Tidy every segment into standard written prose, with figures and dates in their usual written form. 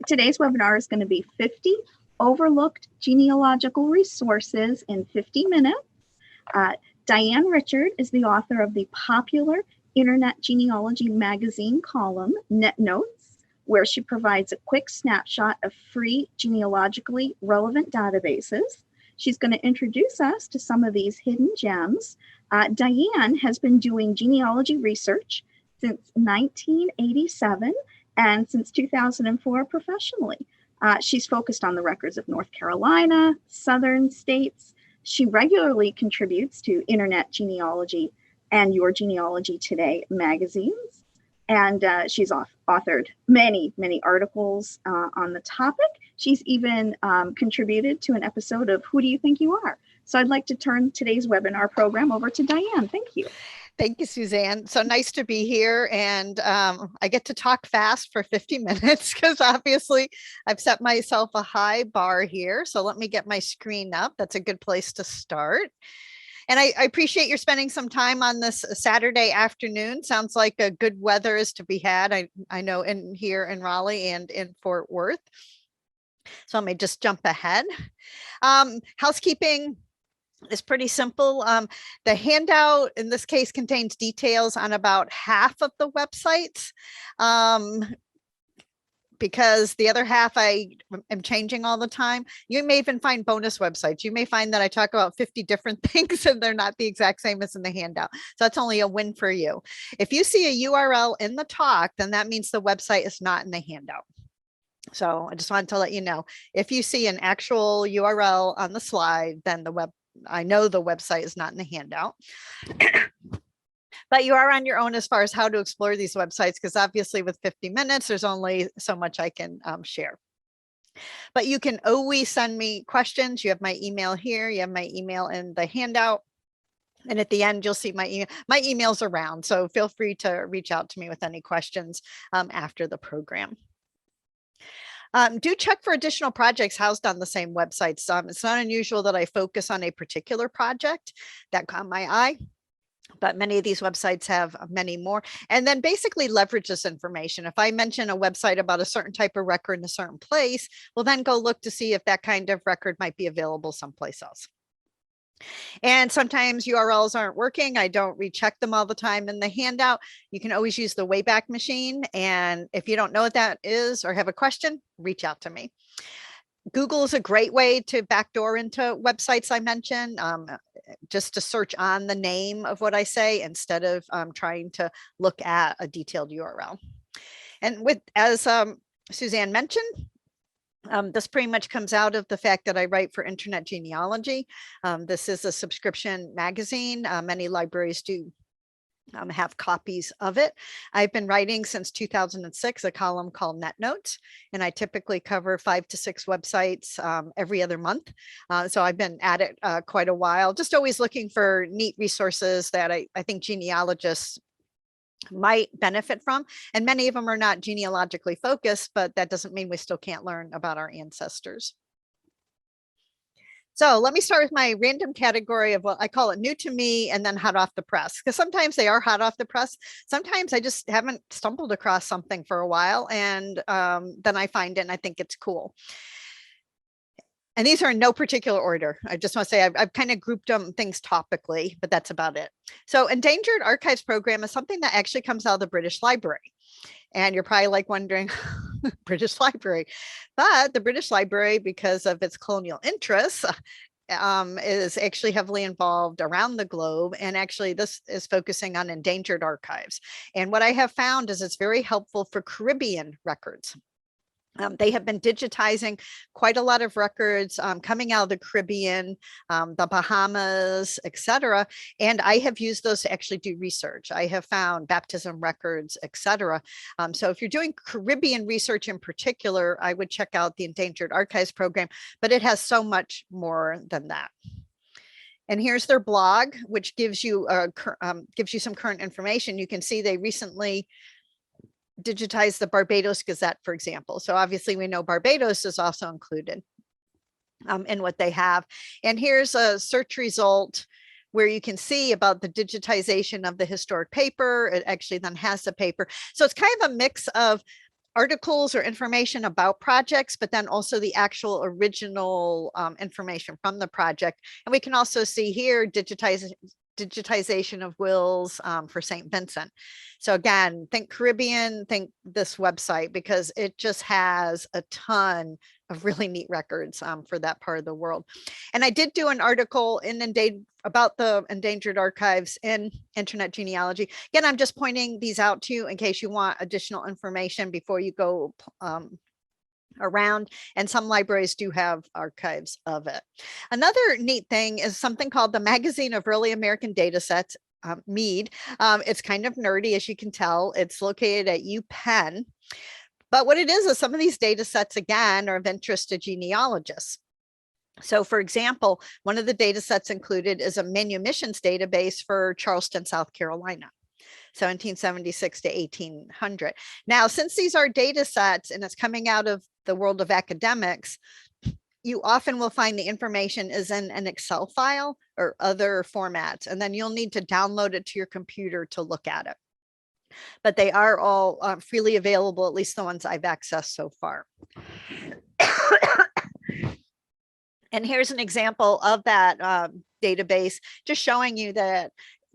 Today's webinar is going to be 50 overlooked genealogical resources in 50 minutes. Diane Richard is the author of the popular Internet Genealogy magazine column, Net Notes, where she provides a quick snapshot of free genealogically relevant databases. She's going to introduce us to some of these hidden gems. Diane has been doing genealogy research since 1987 and since 2004 professionally. She's focused on the records of North Carolina, Southern states. She regularly contributes to Internet Genealogy and Your Genealogy Today magazines. And she's authored many, many articles on the topic. She's even contributed to an episode of Who Do You Think You Are? So I'd like to turn today's webinar program over to Diane. Thank you. Thank you, Suzanne. So nice to be here. And I get to talk fast for 50 minutes because obviously I've set myself a high bar here. So let me get my screen up. That's a good place to start. And I appreciate you spending some time on this Saturday afternoon. Sounds like a good weather is to be had. I know here in Raleigh and in Fort Worth. So let me just jump ahead. Housekeeping is pretty simple. The handout in this case contains details on about half of the websites. Because the other half I am changing all the time. You may even find bonus websites. You may find that I talk about 50 different things and they're not the exact same as in the handout. So that's only a win for you. If you see a URL in the talk, then that means the website is not in the handout. So I just wanted to let you know, if you see an actual URL on the slide, then I know the website is not in the handout. But you are on your own as far as how to explore these websites, because obviously with 50 minutes, there's only so much I can share. But you can always send me questions. You have my email here. You have my email in the handout. And at the end, you'll see my email. My email's around, so feel free to reach out to me with any questions after the program. Do check for additional projects housed on the same websites. It's not unusual that I focus on a particular project that caught my eye, but many of these websites have many more. And then basically leverage this information. If I mention a website about a certain type of record in a certain place, we'll then go look to see if that kind of record might be available someplace else. And sometimes URLs aren't working. I don't recheck them all the time in the handout. You can always use the Wayback Machine. And if you don't know what that is or have a question, reach out to me. Google is a great way to backdoor into websites I mentioned, just to search on the name of what I say instead of trying to look at a detailed URL. And as Suzanne mentioned, this pretty much comes out of the fact that I write for Internet Genealogy. This is a subscription magazine. Many libraries do have copies of it. I've been writing since 2006, a column called Net Notes, and I typically cover 5 to 6 websites every other month. So I've been at it quite a while, just always looking for neat resources that I think genealogists might benefit from. And many of them are not genealogically focused, but that doesn't mean we still can't learn about our ancestors. So let me start with my random category of what I call it new to me and then hot off the press, because sometimes they are hot off the press. Sometimes I just haven't stumbled across something for a while and then I find it and I think it's cool. And these are in no particular order. I just want to say I've kind of grouped things topically, but that's about it. So Endangered Archives program is something that actually comes out of the British Library. And you're probably like wondering, British Library. But the British Library, because of its colonial interests, is actually heavily involved around the globe. And actually this is focusing on endangered archives. And what I have found is it's very helpful for Caribbean records. They have been digitizing quite a lot of records coming out of the Caribbean, the Bahamas, etc. And I have used those to actually do research. I have found baptism records, etc. So if you're doing Caribbean research in particular, I would check out the Endangered Archives program, but it has so much more than that. And here's their blog, which gives you some current information. You can see they recently digitize the Barbados Gazette, for example. So obviously we know Barbados is also included in what they have. And here's a search result where you can see about the digitization of the historic paper. It actually then has the paper. So it's kind of a mix of articles or information about projects, but then also the actual original information from the project. And we can also see here digitization of wills for St. Vincent. So again, think Caribbean, think this website, because it just has a ton of really neat records for that part of the world. And I did do an article about the endangered archives in Internet Genealogy. Again, I'm just pointing these out to you in case you want additional information before you go around, and some libraries do have archives of it. Another neat thing is something called the Magazine of Early American Datasets, MEAD. It's kind of nerdy, as you can tell. It's located at UPenn. But what it is some of these data sets, again, are of interest to genealogists. So for example, one of the data sets included is a manumissions database for Charleston, South Carolina, 1776 to 1800. Now, since these are data sets and it's coming out of the world of academics, you often will find the information is in an Excel file or other formats, and then you'll need to download it to your computer to look at it. But they are all freely available, at least the ones I've accessed so far. And here's an example of that database, just showing you that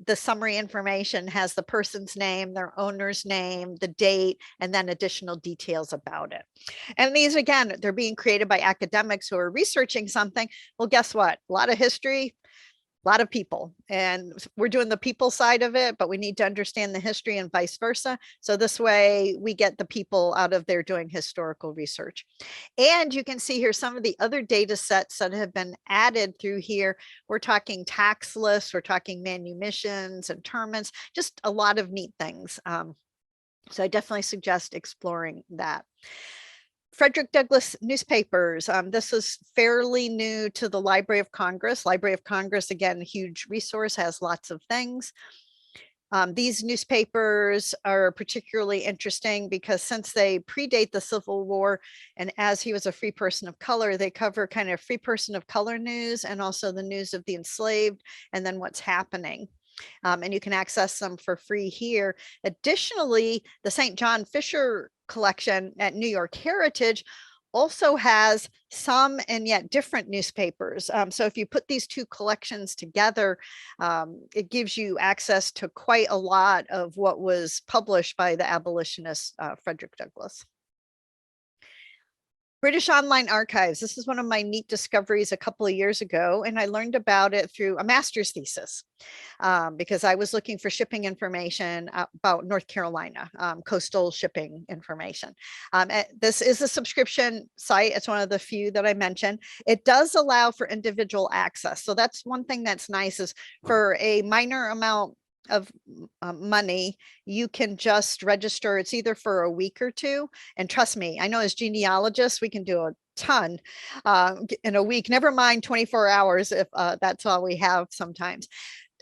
the summary information has the person's name, their owner's name, the date, and then additional details about it. And these, again, they're being created by academics who are researching something. Well, guess what? A lot of history, a lot of people, and we're doing the people side of it, but we need to understand the history and vice versa. So this way we get the people out of there doing historical research. And you can see here some of the other data sets that have been added through here. We're talking tax lists, we're talking manumissions, interments, just a lot of neat things. So I definitely suggest exploring that. Frederick Douglass newspapers. This is fairly new to the Library of Congress. Library of Congress, again, huge resource, has lots of things. These newspapers are particularly interesting because since they predate the Civil War, and as he was a free person of color, they cover kind of free person of color news and also the news of the enslaved and then what's happening. And you can access them for free here. Additionally, the St. John Fisher collection at New York Heritage also has some and yet different newspapers. So if you put these two collections together, it gives you access to quite a lot of what was published by the abolitionist Frederick Douglass. British Online Archives. This is one of my neat discoveries a couple of years ago, and I learned about it through a master's thesis because I was looking for shipping information about North Carolina, coastal shipping information. This is a subscription site. It's one of the few that I mentioned. It does allow for individual access. So that's one thing that's nice is for a minor amount of money, you can just register. It's either for a week or two. And trust me, I know as genealogists, we can do a ton in a week, never mind 24 hours if that's all we have sometimes.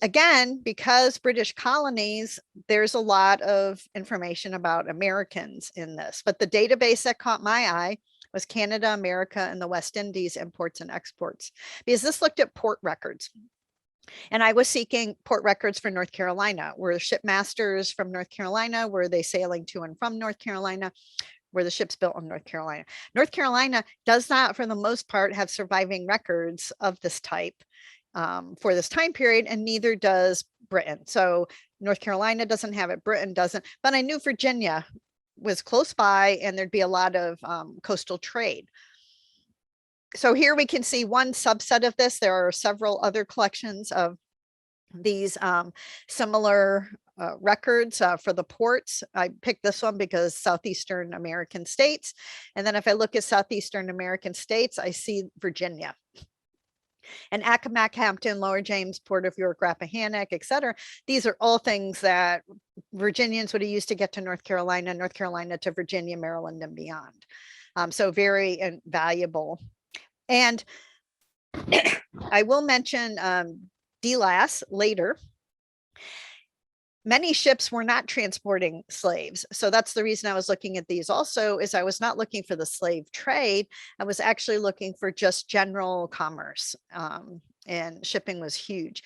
Again, because British colonies, there's a lot of information about Americans in this, but the database that caught my eye was Canada, America, and the West Indies imports and exports, because this looked at port records. And I was seeking port records for North Carolina. Were shipmasters from North Carolina? Were they sailing to and from North Carolina? Were the ships built in North Carolina? North Carolina does not, for the most part, have surviving records of this type for this time period, and neither does Britain. So North Carolina doesn't have it, Britain doesn't, but I knew Virginia was close by and there'd be a lot of coastal trade. So here we can see one subset of this. There are several other collections of these similar records for the ports. I picked this one because Southeastern American states. And then if I look at Southeastern American states, I see Virginia. And Accomack, Hampton, Lower James, Port of York, Rappahannock, etc. These are all things that Virginians would have used to get to North Carolina to Virginia, Maryland, and beyond. So very valuable. And I will mention DLAS later. Many ships were not transporting slaves. So that's the reason I was looking at these also, is I was not looking for the slave trade. I was actually looking for just general commerce and shipping was huge.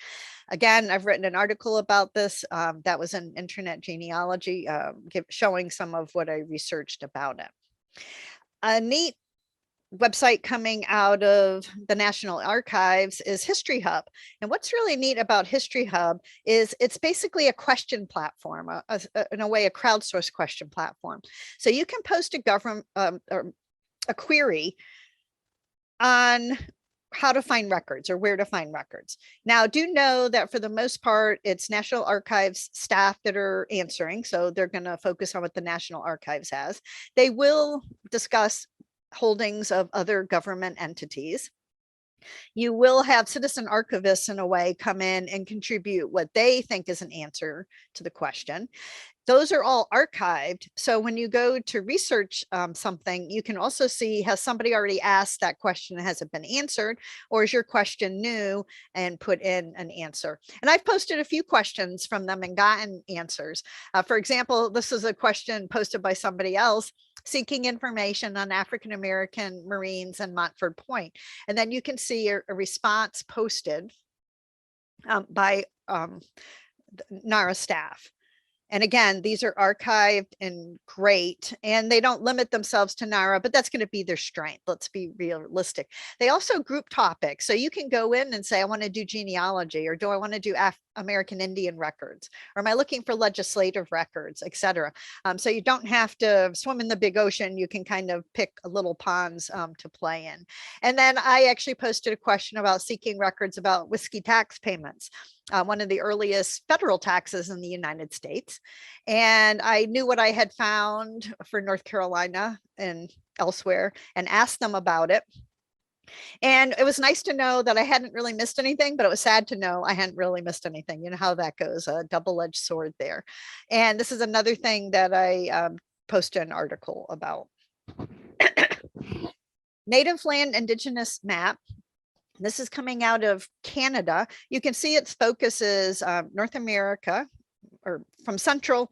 Again, I've written an article about this. That was in Internet Genealogy, showing some of what I researched about it. A neat website coming out of the National Archives is History Hub. And what's really neat about History Hub is it's basically a question platform, in a way, a crowdsourced question platform. So you can post a government or a query on how to find records or where to find records. Now, do know that for the most part, it's National Archives staff that are answering. So they're going to focus on what the National Archives has. They will discuss holdings of other government entities. You will have citizen archivists in a way come in and contribute what they think is an answer to the question. Those are all archived. So when you go to research something, you can also see, has somebody already asked that question and has it been answered, or is your question new and put in an answer? And I've posted a few questions from them and gotten answers. For example, this is a question posted by somebody else seeking information on African-American Marines in Montford Point. And then you can see a response posted by NARA staff. And again, these are archived and great, and they don't limit themselves to NARA, but that's going to be their strength. Let's be realistic. They also group topics. So you can go in and say, I want to do genealogy, or do I want to do American Indian records, or am I looking for legislative records, etc. So you don't have to swim in the big ocean. You can kind of pick little ponds to play in. And then I actually posted a question about seeking records about whiskey tax payments. One of the earliest federal taxes in the United States. And I knew what I had found for North Carolina and elsewhere and asked them about it. And it was nice to know that I hadn't really missed anything, but it was sad to know I hadn't really missed anything. You know how that goes, a double-edged sword there. And this is another thing that I posted an article about. Native land indigenous map. This is coming out of Canada. You can see its focus is North America, or from Central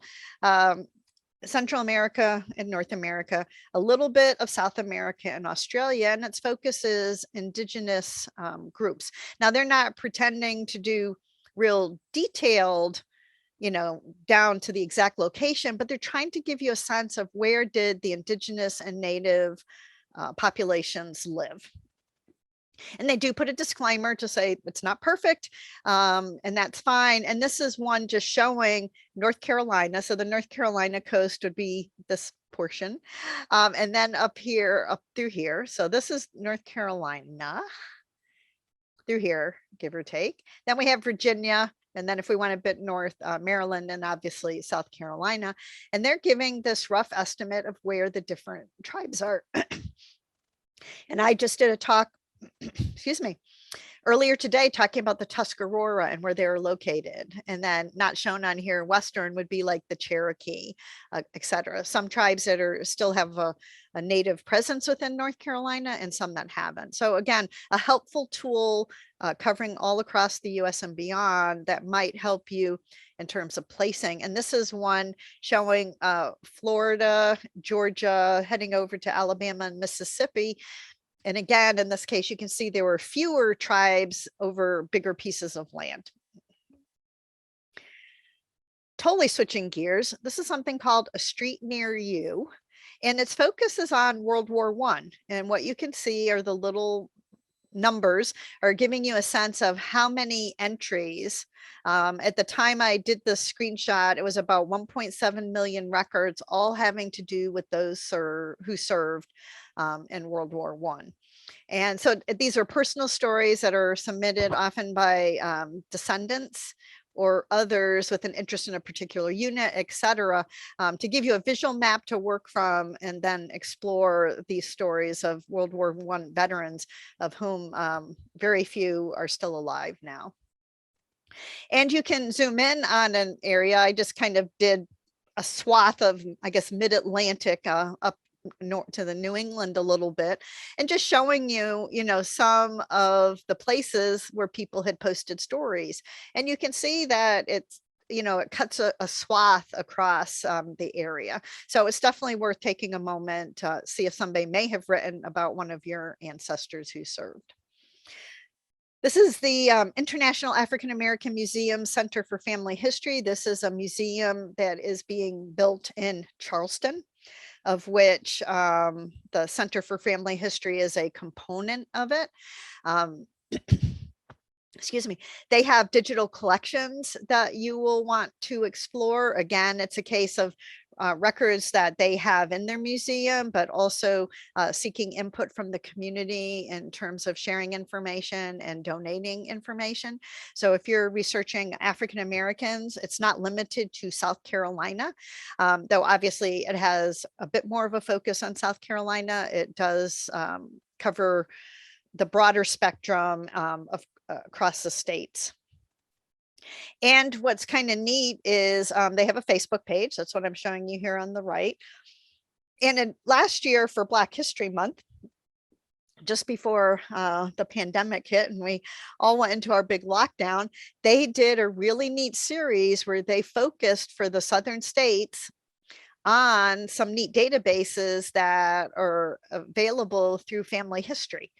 America and North America, a little bit of South America and Australia, and its focus is Indigenous groups. Now, they're not pretending to do real detailed, down to the exact location, but they're trying to give you a sense of where did the Indigenous and Native populations live. And they do put a disclaimer to say it's not perfect, and that's fine. And this is one just showing North Carolina. So the North Carolina coast would be this portion. And then up here, up through here. So this is North Carolina through here, give or take. Then we have Virginia. And then if we went a bit north, Maryland, and obviously South Carolina. And they're giving this rough estimate of where the different tribes are. And I just did a talk excuse me, earlier today talking about the Tuscarora and where they're located. And then not shown on here, Western would be like the Cherokee, etc. Some tribes that are still have a native presence within North Carolina and some that haven't. So again, a helpful tool covering all across the US and beyond that might help you in terms of placing. And this is one showing Florida, Georgia, heading over to Alabama and Mississippi. And again, in this case, you can see there were fewer tribes over bigger pieces of land. Totally switching gears. This is something called A Street Near You. And its focus is on World War I. And what you can see are the little numbers are giving you a sense of how many entries. At the time I did the screenshot, it was about 1.7 million records, all having to do with those who served in World War I. And so these are personal stories that are submitted often by descendants or others with an interest in a particular unit, etc., to give you a visual map to work from and then explore these stories of World War I veterans, of whom very few are still alive now. And you can zoom in on an area. I just kind of did a swath of, I guess, mid-Atlantic up north to the New England a little bit, and just showing you, some of the places where people had posted stories. And you can see that it's, it cuts a swath across the area. So it's definitely worth taking a moment to see if somebody may have written about one of your ancestors who served. This is the International African-American Museum Center for Family History. This is a museum that is being built in Charleston, of which the Center for Family History is a component of it. Excuse me, they have digital collections that you will want to explore. Again, it's a case of records that they have in their museum, but also seeking input from the community in terms of sharing information and donating information. So if you're researching African Americans, it's not limited to South Carolina, though obviously it has a bit more of a focus on South Carolina. It does cover the broader spectrum of across the states. And what's kind of neat is they have a Facebook page. That's what I'm showing you here on the right. And last year for Black History Month, just before the pandemic hit and we all went into our big lockdown, they did a really neat series where they focused for the southern states on some neat databases that are available through family history.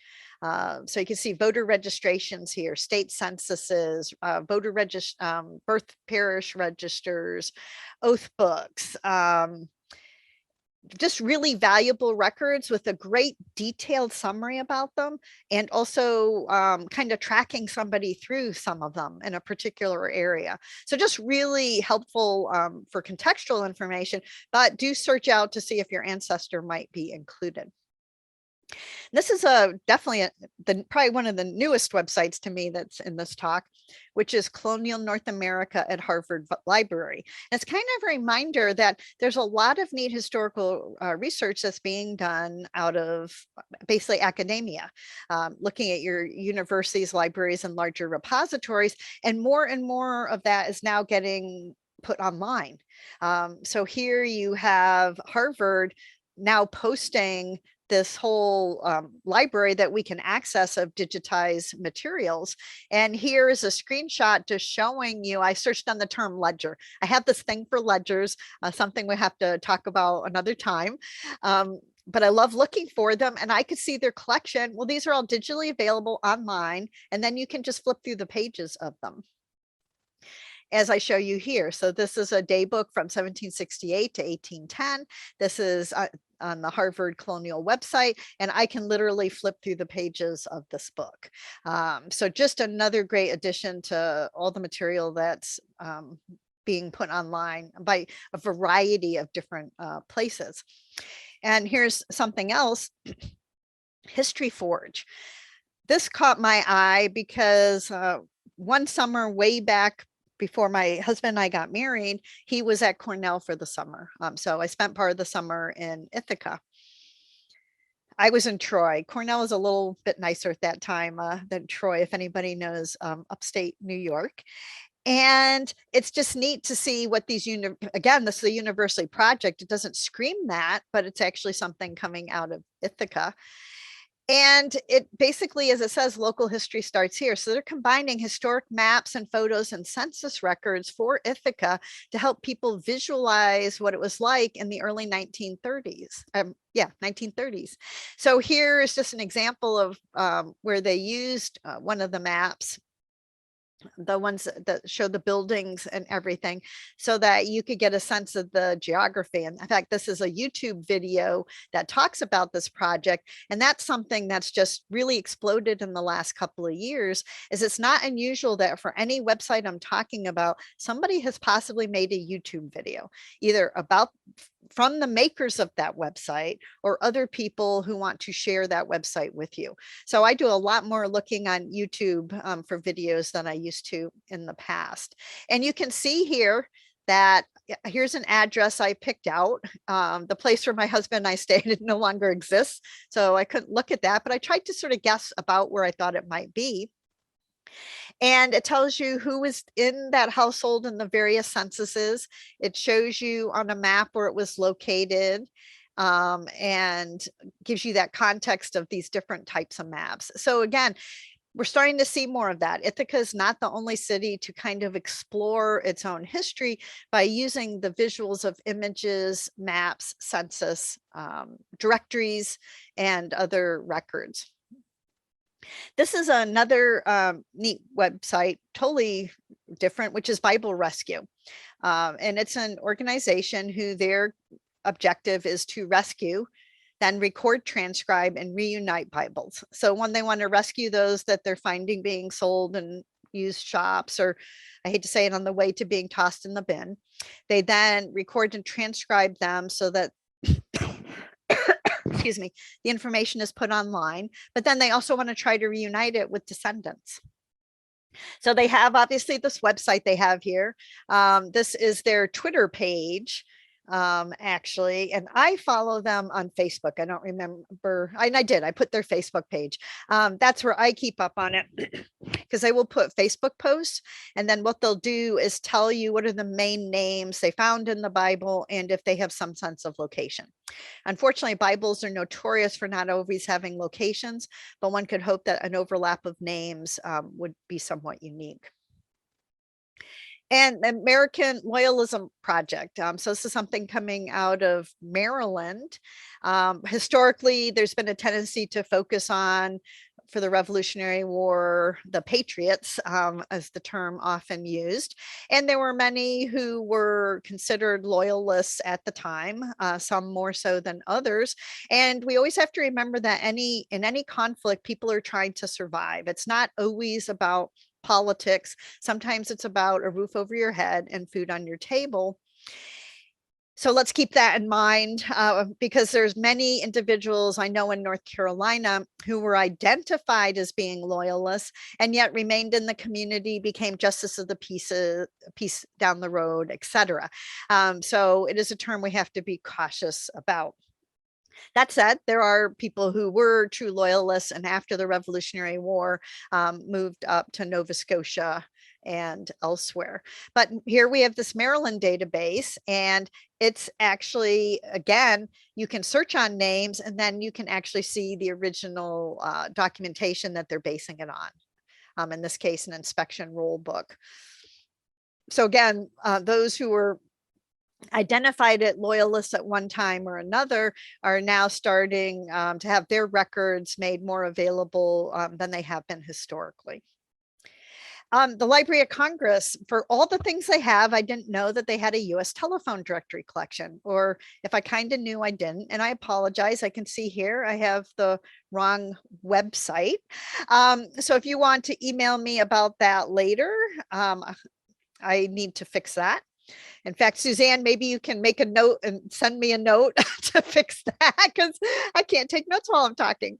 So you can see voter registrations here, state censuses, voter birth parish registers, oath books, just really valuable records with a great detailed summary about them, and also kind of tracking somebody through some of them in a particular area. So just really helpful for contextual information, but do search out to see if your ancestor might be included. This is definitely probably one of the newest websites to me that's in this talk, which is Colonial North America at Harvard Library. And it's kind of a reminder that there's a lot of neat historical research that's being done out of basically academia, looking at your universities, libraries, and larger repositories. And more of that is now getting put online. So here you have Harvard now posting this whole library that we can access of digitized materials. And here is a screenshot just showing you, I searched on the term ledger. I have this thing for ledgers, something we have to talk about another time. But I love looking for them, and I could see their collection. Well, these are all digitally available online, and then you can just flip through the pages of them, as I show you here. So this is a day book from 1768 to 1810. This is on the Harvard Colonial website, and I can literally flip through the pages of this book. So just another great addition to all the material that's being put online by a variety of different places. And here's something else, History Forge. This caught my eye because one summer way back before my husband and I got married, he was at Cornell for the summer. So I spent part of the summer in Ithaca. I was in Troy. Cornell was a little bit nicer at that time than Troy, if anybody knows upstate New York. And it's just neat to see what these, again, this is a university project. It doesn't scream that, but it's actually something coming out of Ithaca. And it basically, as it says, local history starts here. So they're combining historic maps and photos and census records for Ithaca to help people visualize what it was like in the early 1930s. 1930s. So here is just an example of where they used one of the maps, the ones that show the buildings and everything, so that you could get a sense of the geography. And in fact, this is a YouTube video that talks about this project. And that's something that's just really exploded in the last couple of years, is it's not unusual that for any website I'm talking about, somebody has possibly made a YouTube video, either about from the makers of that website or other people who want to share that website with you. So I do a lot more looking on YouTube for videos than I used to in the past. And you can see here that here's an address I picked out. The place where my husband and I stayed no longer exists, so I couldn't look at that, but I tried to sort of guess about where I thought it might be. And it tells you who was in that household in the various censuses. It shows you on a map where it was located, and gives you that context of these different types of maps. So again, we're starting to see more of that. Ithaca is not the only city to kind of explore its own history by using the visuals of images, maps, census, directories, and other records. This is another neat website, totally different, which is Bible Rescue. And it's an organization who their objective is to rescue, then record, transcribe, and reunite Bibles. So when they want to rescue those that they're finding being sold in used shops, or I hate to say it, on the way to being tossed in the bin, they then record and transcribe them so that excuse me, the information is put online, but then they also want to try to reunite it with descendants. So they have obviously this website they have here. This is their Twitter page, actually, and I follow them on Facebook. I don't remember, and I did, I put their Facebook page. That's where I keep up on it because they will put Facebook posts, and then what they'll do is tell you what are the main names they found in the Bible and if they have some sense of location. Unfortunately, Bibles are notorious for not always having locations, but one could hope that an overlap of names would be somewhat unique. And the American Loyalism Project. So this is something coming out of Maryland. Historically, there's been a tendency to focus on, for the Revolutionary War, the patriots, as the term often used. And there were many who were considered loyalists at the time, some more so than others. And we always have to remember that in any conflict, people are trying to survive. It's not always about politics. Sometimes it's about a roof over your head and food on your table. So let's keep that in mind, because there's many individuals I know in North Carolina who were identified as being loyalists and yet remained in the community, became justice of the peace down the road, etc. So it is a term we have to be cautious about. That said, there are people who were true loyalists and after the Revolutionary War moved up to Nova Scotia and elsewhere. But here we have this Maryland database, and it's actually, again, you can search on names and then you can actually see the original documentation that they're basing it on. In this case, an inspection roll book. So again, those who were identified as loyalists at one time or another are now starting to have their records made more available than they have been historically. The Library of Congress, for all the things they have, I didn't know that they had a US telephone directory collection, or if I kind of knew, I didn't, and I apologize. I can see here I have the wrong website. So if you want to email me about that later, I need to fix that. In fact, Suzanne, maybe you can make a note and send me a note to fix that, because I can't take notes while I'm talking.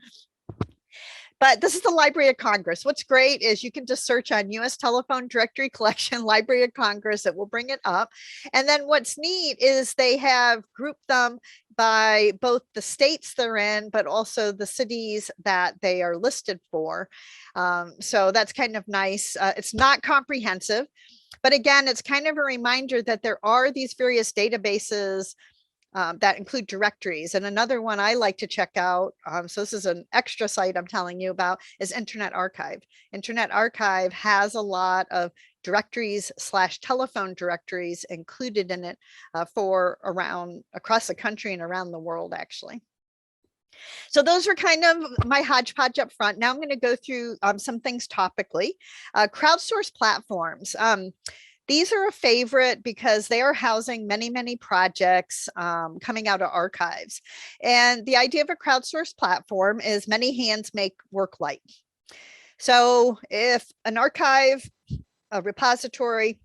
But this is the Library of Congress. What's great is you can just search on US Telephone Directory Collection, Library of Congress, it will bring it up. And then what's neat is they have grouped them by both the states they're in, but also the cities that they are listed for. So that's kind of nice. It's not comprehensive, but again, it's kind of a reminder that there are these various databases that include directories. And another one I like to check out, so this is an extra site I'm telling you about, is Internet Archive. Internet Archive has a lot of directories / telephone directories included in it for around across the country and around the world, actually. So those are kind of my hodgepodge up front. Now I'm going to go through some things topically. Crowdsource platforms. These are a favorite because they are housing many, many projects coming out of archives. And the idea of a crowdsource platform is many hands make work light. So if an archive, a repository,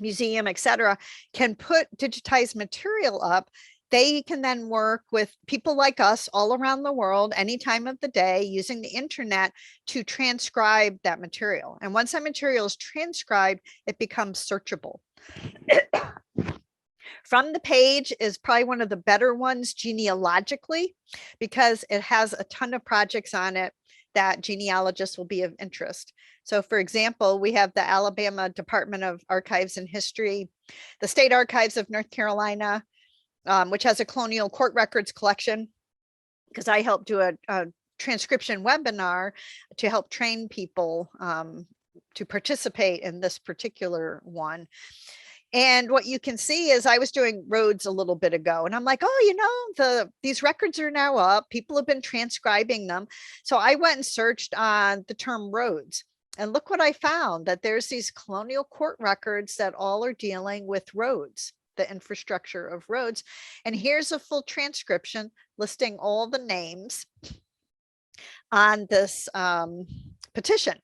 museum, etc., can put digitized material up, they can then work with people like us all around the world, any time of the day, using the internet to transcribe that material. And once that material is transcribed, it becomes searchable. From the Page is probably one of the better ones genealogically, because it has a ton of projects on it that genealogists will be of interest. So for example, we have the Alabama Department of Archives and History, the State Archives of North Carolina, which has a colonial court records collection, because I helped do a transcription webinar to help train people to participate in this particular one. And what you can see is I was doing roads a little bit ago, and I'm like, oh, you know, these records are now up. People have been transcribing them. So I went and searched on the term roads. And look what I found, that there's these colonial court records that all are dealing with roads, the infrastructure of roads. And here's a full transcription listing all the names on this petition,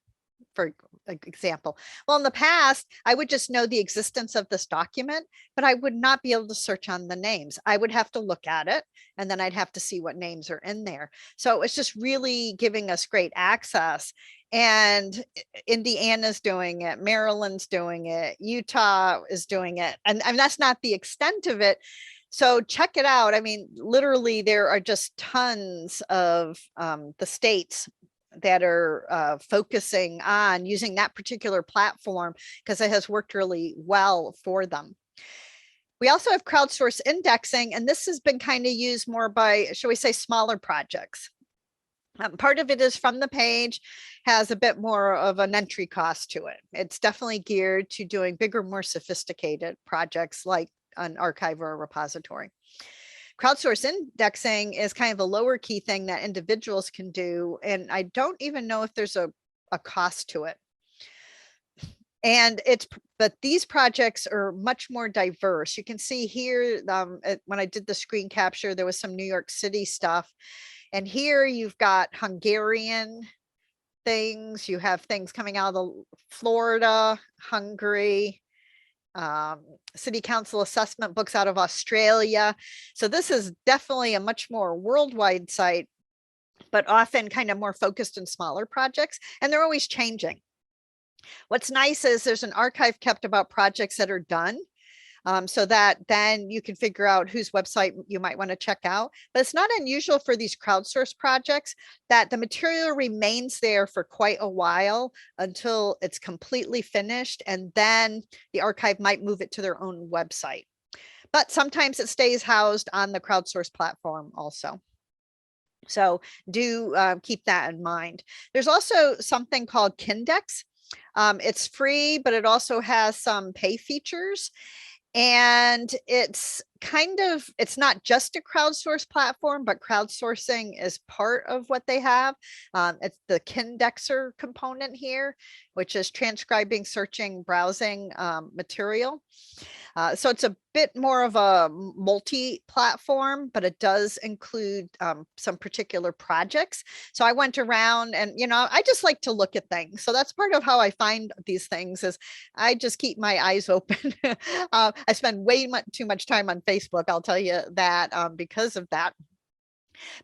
for example. Well, in the past, I would just know the existence of this document, but I would not be able to search on the names. I would have to look at it, and then I'd have to see what names are in there. So it's just really giving us great access. And Indiana's doing it, Maryland's doing it, Utah is doing it. And that's not the extent of it. So check it out. I mean, literally, there are just tons of the states that are focusing on using that particular platform because it has worked really well for them. We also have crowdsource indexing, and this has been kind of used more by, shall we say, smaller projects. Part of it is from the page, has a bit more of an entry cost to it. It's definitely geared to doing bigger, more sophisticated projects like an archive or a repository. Crowdsource indexing is kind of a lower key thing that individuals can do. And I don't even know if there's a cost to it. And but these projects are much more diverse. You can see here, when I did the screen capture, there was some New York City stuff. And here you've got Hungarian things. You have things coming out of Florida, Hungary, city council assessment books out of Australia. So this is definitely a much more worldwide site, but often kind of more focused in smaller projects, and they're always changing. What's nice is there's an archive kept about projects that are done, so that then you can figure out whose website you might want to check out. But it's not unusual for these crowdsource projects that the material remains there for quite a while until it's completely finished, and then the archive might move it to their own website. But sometimes it stays housed on the crowdsource platform also. So do keep that in mind. There's also something called Kindex. It's free, but it also has some pay features. And it's not just a crowdsource platform, but crowdsourcing is part of what they have. It's the Kindexer component here, which is transcribing, searching, browsing material. So it's a bit more of a multi-platform, but it does include some particular projects. So I went around and, I just like to look at things. So that's part of how I find these things, is I just keep my eyes open. I spend way too much time on Facebook, I'll tell you that, because of that.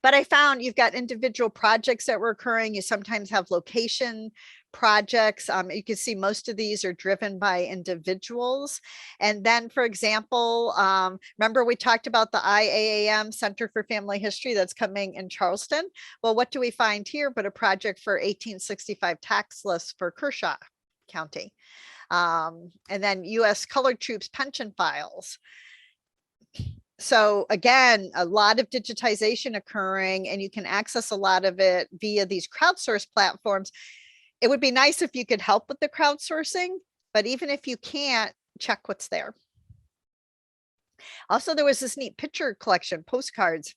But I found you've got individual projects that were occurring. You sometimes have location projects. You can see most of these are driven by individuals. And then, for example, remember we talked about the IAAM Center for Family History that's coming in Charleston? Well, what do we find here but a project for 1865 tax lists for Kershaw County? And then U.S. colored troops pension files. So again, a lot of digitization occurring, and you can access a lot of it via these crowdsource platforms. It would be nice if you could help with the crowdsourcing, but even if you can't, check what's there. Also, there was this neat picture collection, postcards.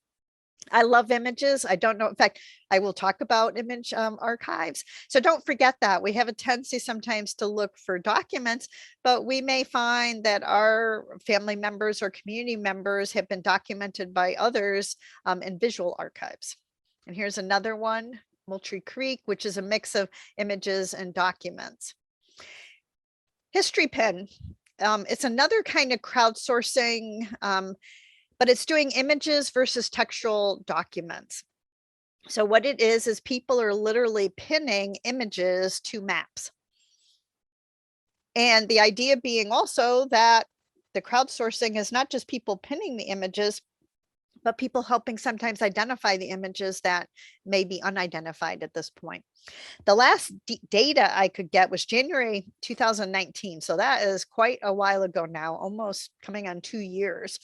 I love images. I don't know. In fact, I will talk about image archives. So don't forget that. We have a tendency sometimes to look for documents, but we may find that our family members or community members have been documented by others in visual archives. And here's another one, Moultrie Creek, which is a mix of images and documents. History Pin. It's another kind of crowdsourcing, but it's doing images versus textual documents. So what it is people are literally pinning images to maps. And the idea being also that the crowdsourcing is not just people pinning the images, but people helping sometimes identify the images that may be unidentified at this point. The last data I could get was January 2019. So that is quite a while ago now, almost coming on 2 years.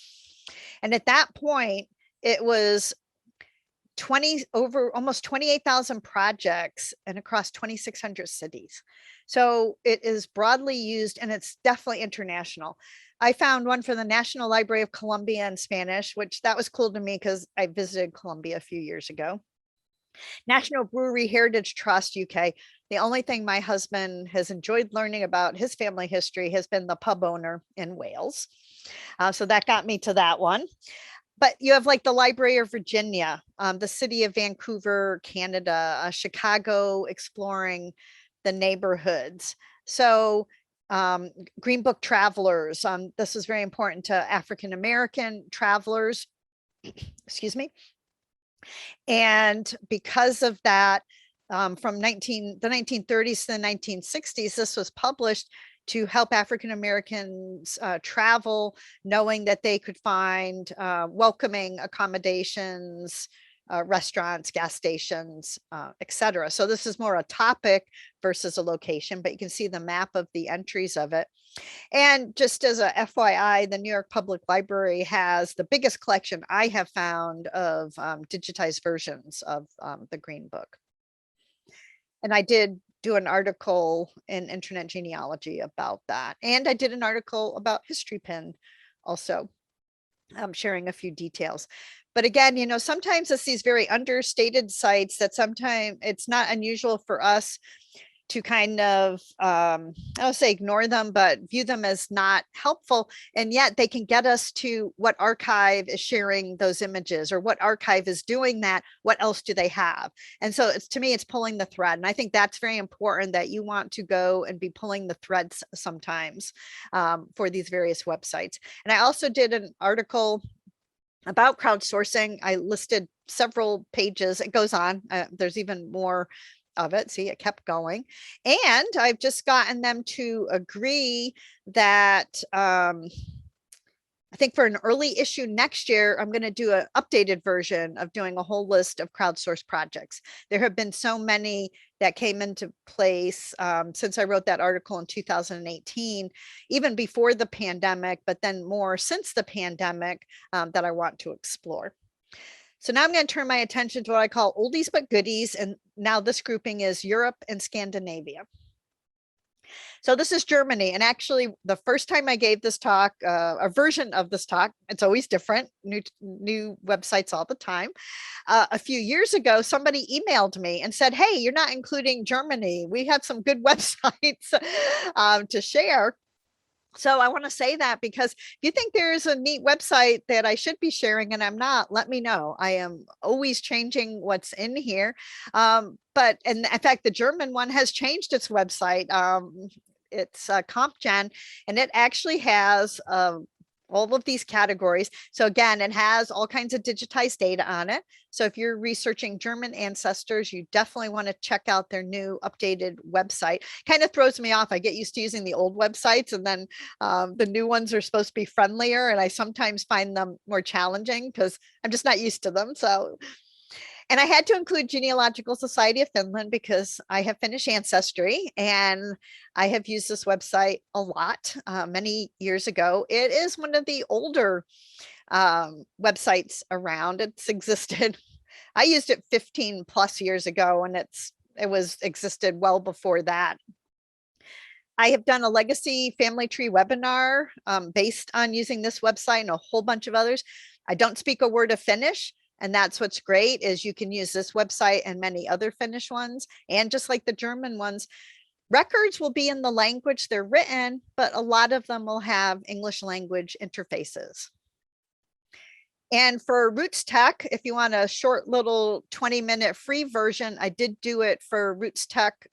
And at that point, it was almost 28,000 projects and across 2,600 cities. So it is broadly used, and it's definitely international. I found one for the National Library of Colombia in Spanish, which that was cool to me because I visited Colombia a few years ago. National Brewery Heritage Trust UK. The only thing my husband has enjoyed learning about his family history has been the pub owner in Wales. So that got me to that one. But you have like the Library of Virginia, the city of Vancouver, Canada, Chicago, exploring the neighborhoods. So Green Book Travelers, this is very important to African-American travelers, excuse me. And because of that, from the 1930s to the 1960s, this was published to help African-Americans travel, knowing that they could find welcoming accommodations, restaurants, gas stations, etc. So this is more a topic versus a location, but you can see the map of the entries of it. And just as a FYI, the New York Public Library has the biggest collection I have found of digitized versions of the Green Book. And I did do an article in Internet Genealogy about that. And I did an article about History Pin also, sharing a few details. But again, you know, sometimes it's these very understated sites that sometimes it's not unusual for us to kind of, I don't say ignore them, but view them as not helpful. And yet they can get us to what archive is sharing those images, or what archive is doing that. What else do they have? And so it's, to me, it's pulling the thread. And I think that's very important, that you want to go and be pulling the threads sometimes for these various websites. And I also did an article about crowdsourcing. I listed several pages. It goes on. There's even more of it. See, it kept going. And I've just gotten them to agree that I think for an early issue next year, I'm going to do an updated version of doing a whole list of crowdsourced projects. There have been so many that came into place since I wrote that article in 2018, even before the pandemic, but then more since the pandemic that I want to explore. So now I'm going to turn my attention to what I call oldies but goodies. And now this grouping is Europe and Scandinavia. So this is Germany. And actually, the first time I gave this talk, a version of this talk, it's always different, new websites all the time. A few years ago, somebody emailed me and said, hey, you're not including Germany. We have some good websites to share. So I want to say that because if you think there's a neat website that I should be sharing and I'm not, let me know. I am always changing what's in here. But in fact, the German one has changed its website. It's CompGen, and it actually has all of these categories. So again, it has all kinds of digitized data on it. So if you're researching German ancestors, you definitely want to check out their new updated website. Kind of throws me off. I get used to using the old websites, and then the new ones are supposed to be friendlier. And I sometimes find them more challenging because I'm just not used to them. So, and I had to include Genealogical Society of Finland because I have Finnish ancestry and I have used this website a lot many years ago. It is one of the older websites around. It's existed. I used it 15 plus years ago, and it was existed well before that. I have done a legacy family tree webinar based on using this website and a whole bunch of others. I don't speak a word of Finnish. And that's what's great, is you can use this website and many other Finnish ones. And just like the German ones, records will be in the language they're written, but a lot of them will have English language interfaces. And for Roots Tech, if you want a short little 20-minute free version, I did do it for Roots Tech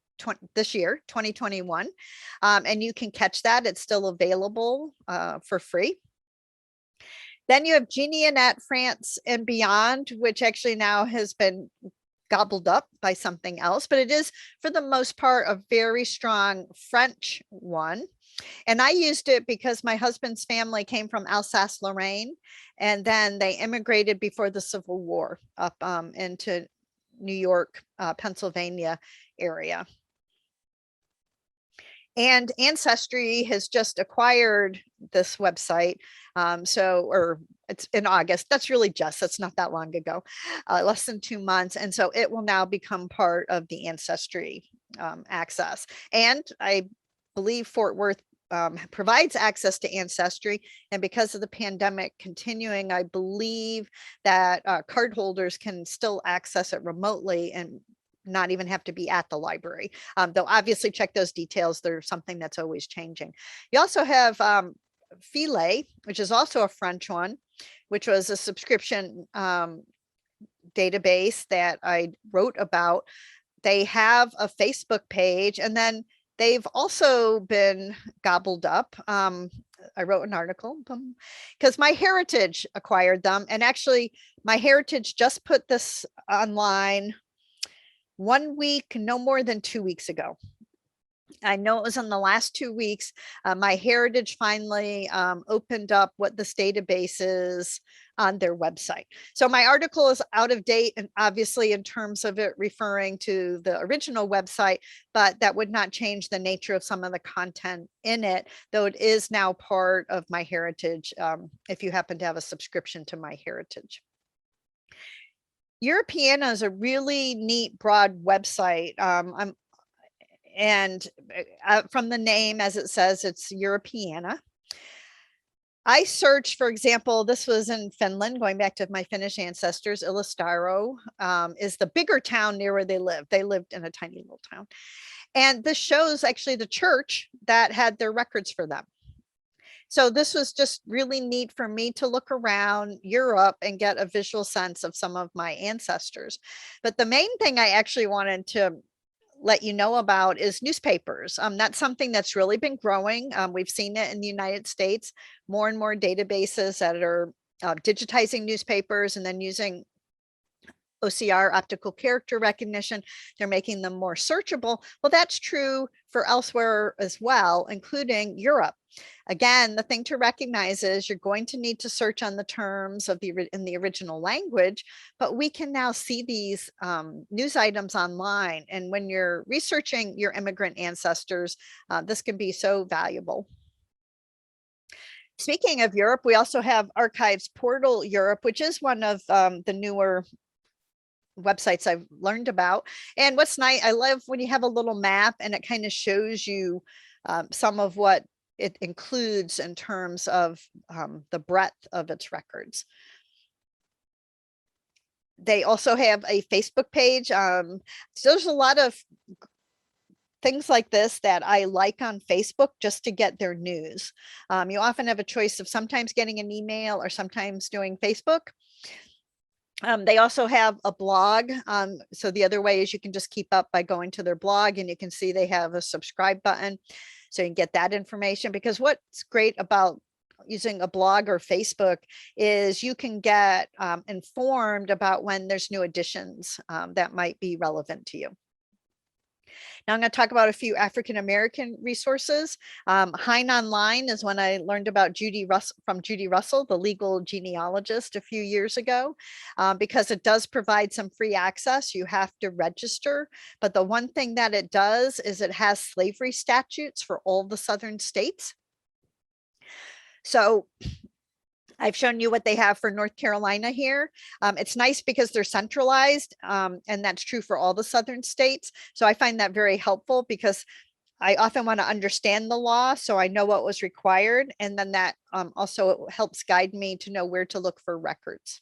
this year, 2021. And you can catch that. It's still available for free. Then you have Genealogical France and Beyond, which actually now has been gobbled up by something else, but it is for the most part a very strong French one. And I used it because my husband's family came from Alsace-Lorraine, and then they immigrated before the Civil War up into New York, Pennsylvania area. And Ancestry has just acquired this website. Or it's in August. That's not that long ago, less than 2 months. And so it will now become part of the Ancestry access. And I believe Fort Worth provides access to Ancestry. And because of the pandemic continuing, I believe that cardholders can still access it remotely and not even have to be at the library. They'll obviously check those details. There's something that's always changing. You also have Philae, which is also a French one, which was a subscription database that I wrote about. They have a Facebook page, and then they've also been gobbled up. I wrote an article because MyHeritage acquired them. And actually, MyHeritage just put this online 1 week, no more than 2 weeks ago. I know it was in the last 2 weeks. MyHeritage finally opened up what this database is on their website. So my article is out of date, and obviously in terms of it referring to the original website, but that would not change the nature of some of the content in it, though it is now part of MyHeritage if you happen to have a subscription to MyHeritage. Europeana is a really neat, broad website. From the name, as it says, it's Europeana. I searched, for example, this was in Finland, going back to my Finnish ancestors. Ilistaro is the bigger town near where they lived. They lived in a tiny little town. And this shows actually the church that had their records for them. So this was just really neat for me to look around Europe and get a visual sense of some of my ancestors. But the main thing I actually wanted to let you know about is newspapers. That's something that's really been growing. We've seen it in the United States, more and more databases that are digitizing newspapers and then using OCR, optical character recognition. They're making them more searchable. Well, that's true for elsewhere as well, including Europe. Again, the thing to recognize is you're going to need to search on the terms of in the original language, but we can now see these news items online. And when you're researching your immigrant ancestors, this can be so valuable. Speaking of Europe, we also have Archives Portal Europe, which is one of the newer websites I've learned about. And what's nice, I love when you have a little map and it kind of shows you some of what it includes in terms of the breadth of its records. They also have a Facebook page. So there's a lot of things like this that I like on Facebook just to get their news. You often have a choice of sometimes getting an email or sometimes doing Facebook. They also have a blog. So the other way is you can just keep up by going to their blog, and you can see they have a subscribe button. So you can get that information, because what's great about using a blog or Facebook is you can get informed about when there's new additions that might be relevant to you. Now I'm going to talk about a few African-American resources. Hein Online is when I learned about Judy Russell, the legal genealogist, a few years ago, because it does provide some free access. You have to register, but the one thing that it does is it has slavery statutes for all the southern states. So I've shown you what they have for North Carolina here. It's nice because they're centralized, and that's true for all the southern states. So I find that very helpful, because I often want to understand the law so I know what was required. And then that also helps guide me to know where to look for records.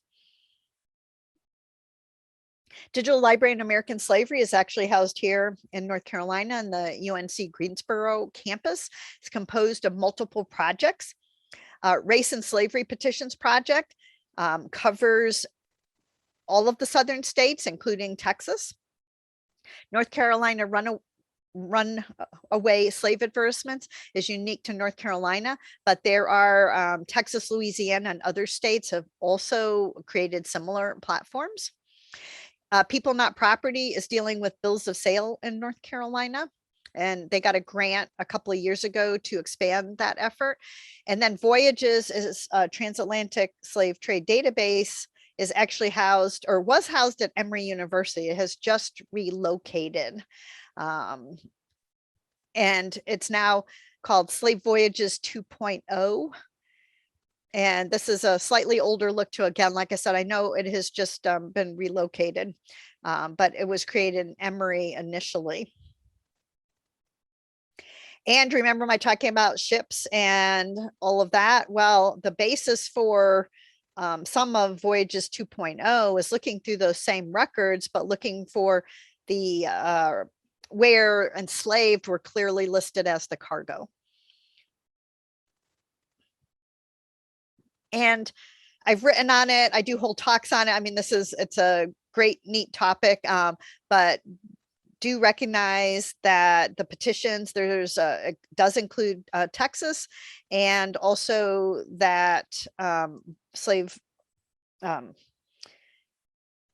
Digital Library in American Slavery is actually housed here in North Carolina in the UNC Greensboro campus. It's composed of multiple projects. Race and Slavery Petitions Project covers all of the southern states, including Texas. North Carolina Runaway Slave Advertisements is unique to North Carolina, but there are Texas, Louisiana, and other states have also created similar platforms. People Not Property is dealing with bills of sale in North Carolina, and they got a grant a couple of years ago to expand that effort. And then Voyages is a transatlantic slave trade database, is actually housed, or was housed, at Emory University. It has just relocated. And And it's now called Slave Voyages 2.0. And this is a slightly older look to, again, like I said, I know it has just been relocated, but it was created in Emory initially. And remember my talking about ships and all of that? Well, the basis for some of Voyages 2.0 is looking through those same records, but looking for the where enslaved were clearly listed as the cargo. And I've written on it. I do whole talks on it. I mean, it's a great, neat topic, but do recognize that the petitions, it does include Texas, and also that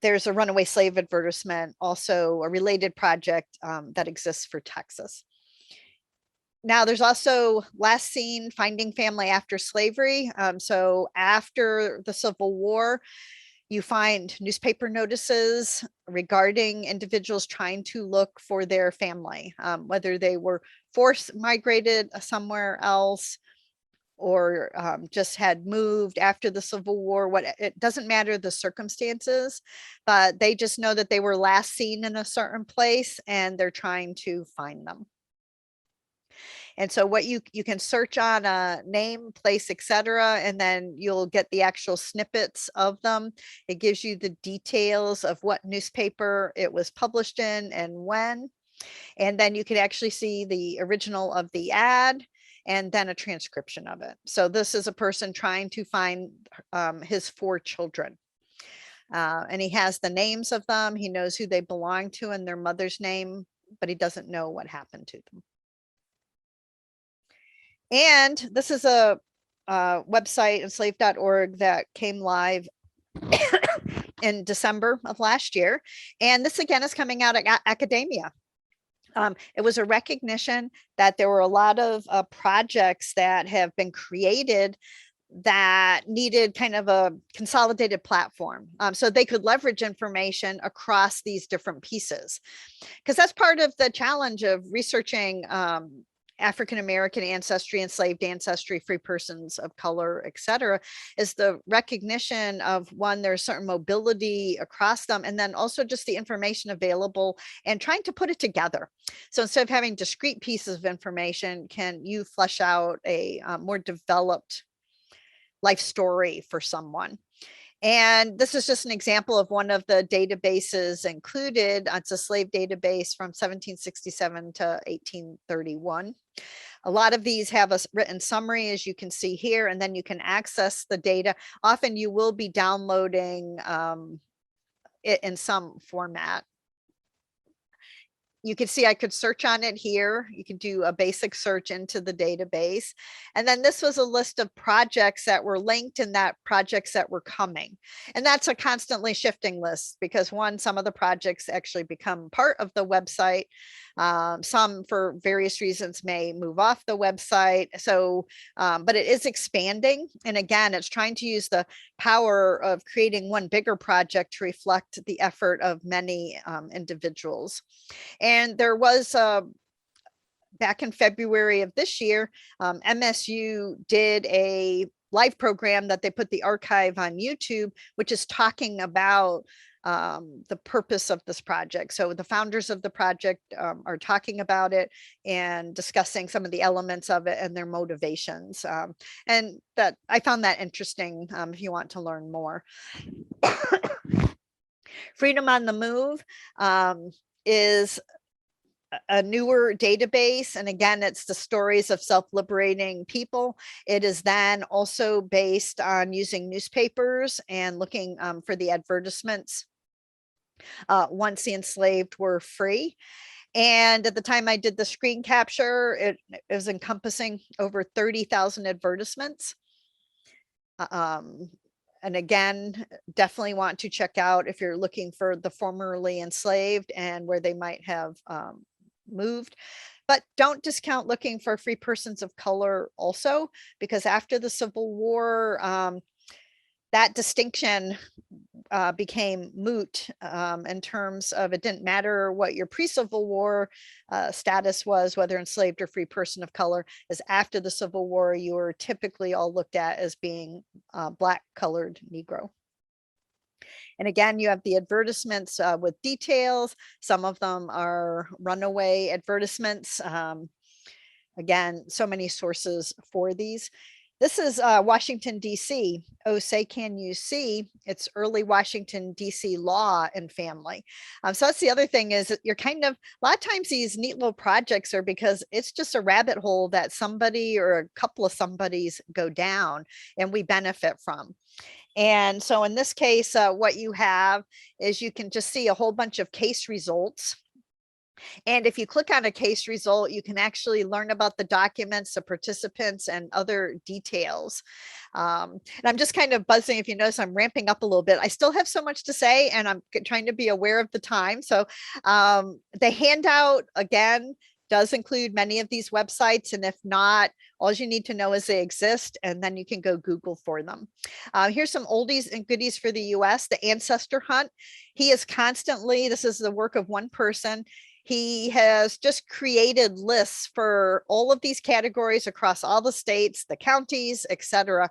there's a runaway slave advertisement, also a related project that exists for Texas. Now there's also Last Seen, Finding Family After Slavery. So after the Civil War, you find newspaper notices regarding individuals trying to look for their family, whether they were forced migrated somewhere else or just had moved after the Civil War. It doesn't matter the circumstances, but they just know that they were last seen in a certain place and they're trying to find them. And so what you can search on a name, place, etc., and then you'll get the actual snippets of them. It gives you the details of what newspaper it was published in and when. And then you can actually see the original of the ad and then a transcription of it. So this is a person trying to find his 4 children. And he has the names of them. He knows who they belong to and their mother's name, but he doesn't know what happened to them. And this is a website, Enslavedorg, that came live in December of last year. And this again is coming out of academia. It was a recognition that there were a lot of projects that have been created that needed kind of a consolidated platform so they could leverage information across these different pieces. Because that's part of the challenge of researching African-American ancestry, enslaved ancestry, free persons of color, etc., is the recognition of, one, there's certain mobility across them, and then also just the information available and trying to put it together. So instead of having discrete pieces of information, can you flesh out a more developed life story for someone? And this is just an example of one of the databases included. It's a slave database from 1767 to 1831. A lot of these have a written summary, as you can see here, and then you can access the data. Often you will be downloading it in some format. You can see I could search on it here. You can do a basic search into the database. And then this was a list of projects that were linked and that projects that were coming. And that's a constantly shifting list because, one, some of the projects actually become part of the website. Some, for various reasons, may move off the website. So, but it is expanding. And again, it's trying to use the power of creating one bigger project to reflect the effort of many individuals. And there was back in February of this year, MSU did a live program that they put the archive on YouTube, which is talking about the purpose of this project. So the founders of the project are talking about it and discussing some of the elements of it and their motivations. And that I found that interesting if you want to learn more. Freedom on the Move is a newer database. And again, it's the stories of self-liberating people. It is then also based on using newspapers and looking for the advertisements once the enslaved were free. And at the time I did the screen capture, it was encompassing over 30,000 advertisements. And again, definitely want to check out if you're looking for the formerly enslaved and where they might have moved. But don't discount looking for free persons of color also, because after the Civil War, that distinction became moot in terms of it didn't matter what your pre-Civil War status was, whether enslaved or free person of color, as after the Civil War, you were typically all looked at as being Black colored Negro. And again, you have the advertisements with details. Some of them are runaway advertisements. Again, so many sources for these. This is Washington, D.C. Oh, say, can you see? It's early Washington, D.C. law and family. So that's the other thing is that you're kind of, a lot of times these neat little projects are because it's just a rabbit hole that somebody or a couple of somebodies go down and we benefit from. And so in this case, what you have is you can just see a whole bunch of case results. And if you click on a case result, you can actually learn about the documents, the participants, and other details. And I'm just kind of buzzing. If you notice, I'm ramping up a little bit. I still have so much to say, and I'm trying to be aware of the time. So the handout, again, does include many of these websites. And if not, all you need to know is they exist, and then you can go Google for them. Here's some oldies and goodies for the US, the Ancestor Hunt. He is constantly, this is the work of one person. He has just created lists for all of these categories across all the states, the counties, etc.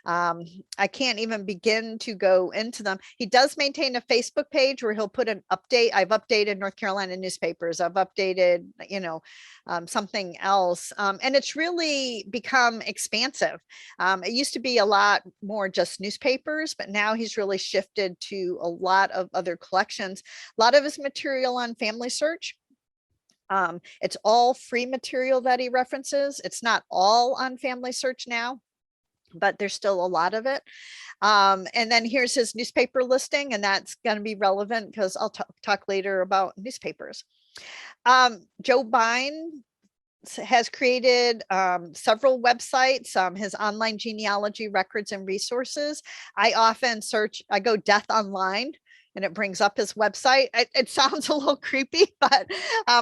I can't even begin to go into them. He does maintain a Facebook page where he'll put an update. I've updated North Carolina newspapers. I've updated, something else. And it's really become expansive. It used to be a lot more just newspapers, but now he's really shifted to a lot of other collections. A lot of his material on family search. It's all free material that he references. It's not all on family search now, but there's still a lot of it. And then here's his newspaper listing, and that's going to be relevant because I'll talk later about newspapers. Joe Bine has created several websites, his online genealogy records and resources. I often search, I go Death Online, and it brings up his website. It sounds a little creepy, but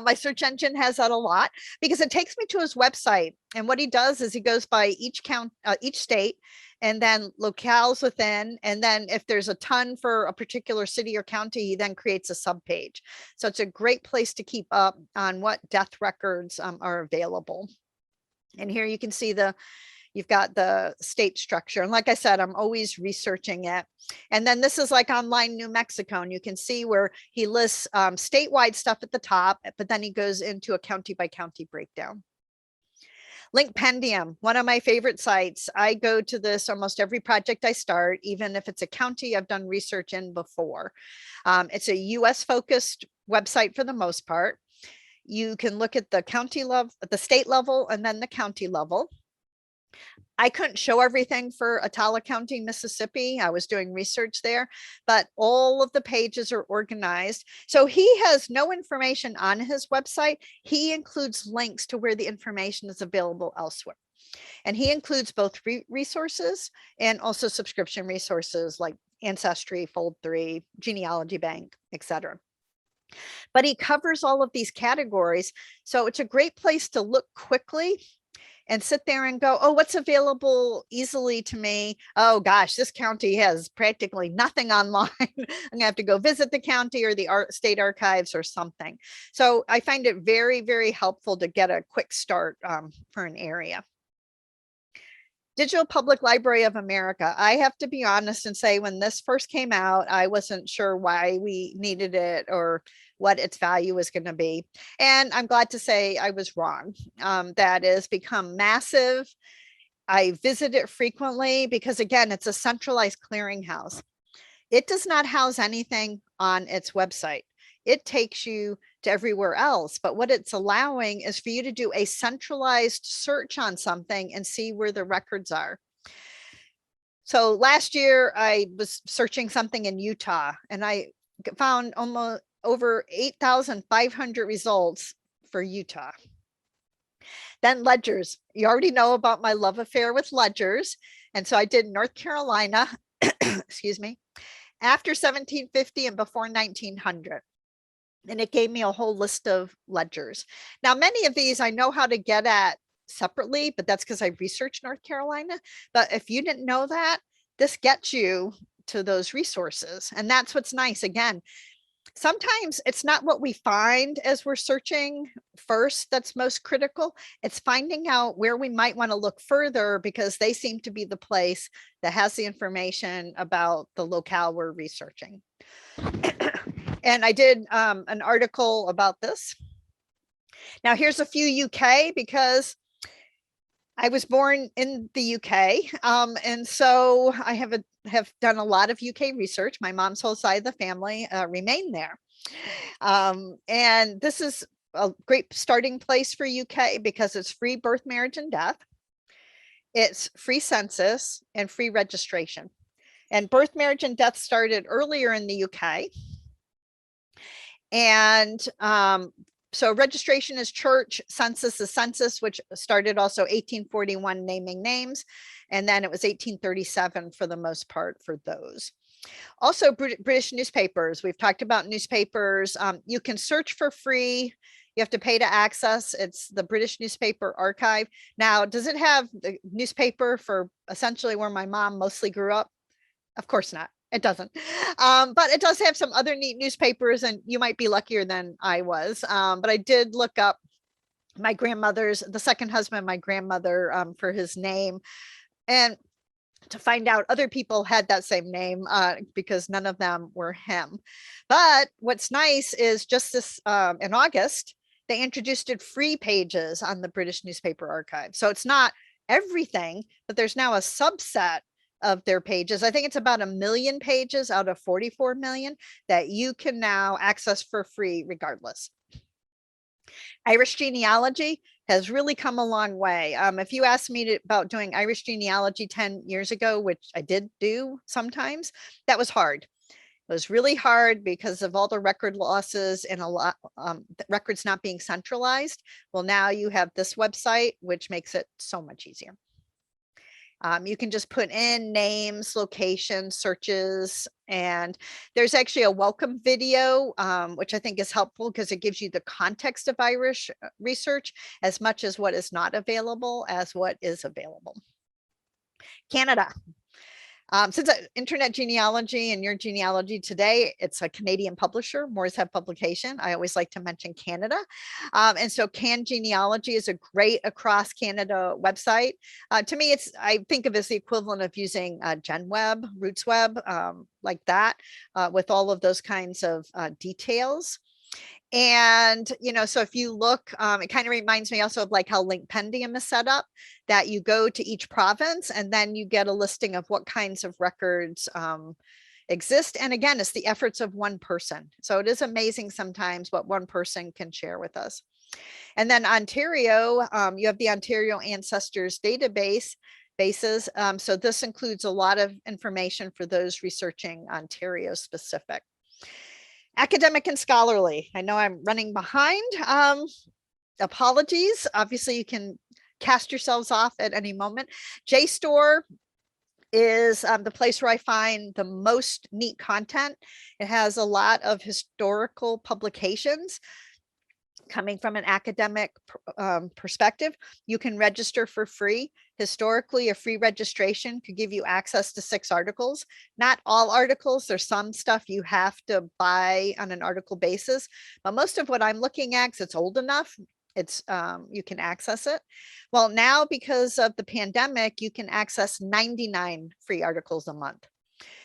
my search engine has that a lot because it takes me to his website. And what he does is he goes by each state, and then locales within. And then if there's a ton for a particular city or county, he then creates a subpage. So it's a great place to keep up on what death records are available. And here you can see you've got the state structure. And like I said, I'm always researching it. And then this is like online New Mexico. And you can see where he lists statewide stuff at the top, but then he goes into a county by county breakdown. Linkpendium, one of my favorite sites. I go to this almost every project I start, even if it's a county I've done research in before. It's a US focused website for the most part. You can look at the county level, the state level, and then the county level. I couldn't show everything for Attala County, Mississippi. I was doing research there, but all of the pages are organized. So he has no information on his website. He includes links to where the information is available elsewhere. And he includes both resources and also subscription resources like Ancestry, Fold3, Genealogy Bank, etc. But he covers all of these categories. So it's a great place to look quickly and sit there and go, oh, what's available easily to me? Oh gosh, this county has practically nothing online. I'm gonna have to go visit the county or the state archives or something. So I find it very, very helpful to get a quick start for an area. Digital Public Library of America. I have to be honest and say, when this first came out, I wasn't sure why we needed it or what its value was going to be. And I'm glad to say I was wrong. That has become massive. I visit it frequently because, again, it's a centralized clearinghouse. It does not house anything on its website. It takes you to everywhere else. But what it's allowing is for you to do a centralized search on something and see where the records are. So last year I was searching something in Utah and I found almost over 8,500 results for Utah. Then ledgers. You already know about my love affair with ledgers. And so I did North Carolina, excuse me, after 1750 and before 1900. And it gave me a whole list of ledgers. Now, many of these I know how to get at separately, but that's because I researched North Carolina. But if you didn't know that, this gets you to those resources. And that's what's nice. Again, sometimes it's not what we find as we're searching first that's most critical. It's finding out where we might want to look further, because they seem to be the place that has the information about the locale we're researching. And I did an article about this. Now here's a few UK, because I was born in the UK. And so I have done a lot of UK research. My mom's whole side of the family remain there. And this is a great starting place for UK, because it's free birth, marriage, and death. It's free census and free registration. And birth, marriage, and death started earlier in the UK. And so registration is church, census is census, which started also 1841, naming names. And then it was 1837 for the most part for those. Also, British newspapers. We've talked about newspapers. You can search for free. You have to pay to access. It's the British Newspaper Archive. Now, does it have the newspaper for essentially where my mom mostly grew up? Of course not. It doesn't. But it does have some other neat newspapers, and you might be luckier than I was. But I did look up my grandmother's, the second husband of my grandmother, for his name, and to find out other people had that same name, because none of them were him. But what's nice is just this in August, they introduced free pages on the British Newspaper Archive. So it's not everything, but there's now a subset of their pages. I think it's about 1 million pages out of 44 million that you can now access for free regardless. Irish genealogy has really come a long way. If you asked me about doing Irish genealogy 10 years ago, which I did do sometimes, that was hard. It was really hard because of all the record losses and a lot records not being centralized. Well, now you have this website, which makes it so much easier. You can just put in names, locations, searches, and there's actually a welcome video, which I think is helpful because it gives you the context of Irish research as much as what is not available as what is available. Canada. Since Internet Genealogy and Your Genealogy Today, it's a Canadian publisher, Moore's Head Publication. I always like to mention Canada. And so Can Genealogy is a great across Canada website. To me, I think of it as the equivalent of using GenWeb, RootsWeb, like that, with all of those kinds of details. And, so if you look, it kind of reminds me also of like how Linkpendium is set up, that you go to each province and then you get a listing of what kinds of records exist. And again, it's the efforts of one person. So it is amazing sometimes what one person can share with us. And then Ontario, you have the Ontario Ancestors bases. So this includes a lot of information for those researching Ontario specific. Academic and scholarly. I know I'm running behind. Apologies. Obviously, you can cast yourselves off at any moment. Jstor is the place where I find the most neat content. It has a lot of historical publications coming from an academic perspective. You can register for free. Historically, a free registration could give you access to 6 articles. Not all articles. There's some stuff you have to buy on an article basis, but most of what I'm looking at, 'cause it's old enough, it's you can access it. Well, now because of the pandemic, you can access 99 free articles a month.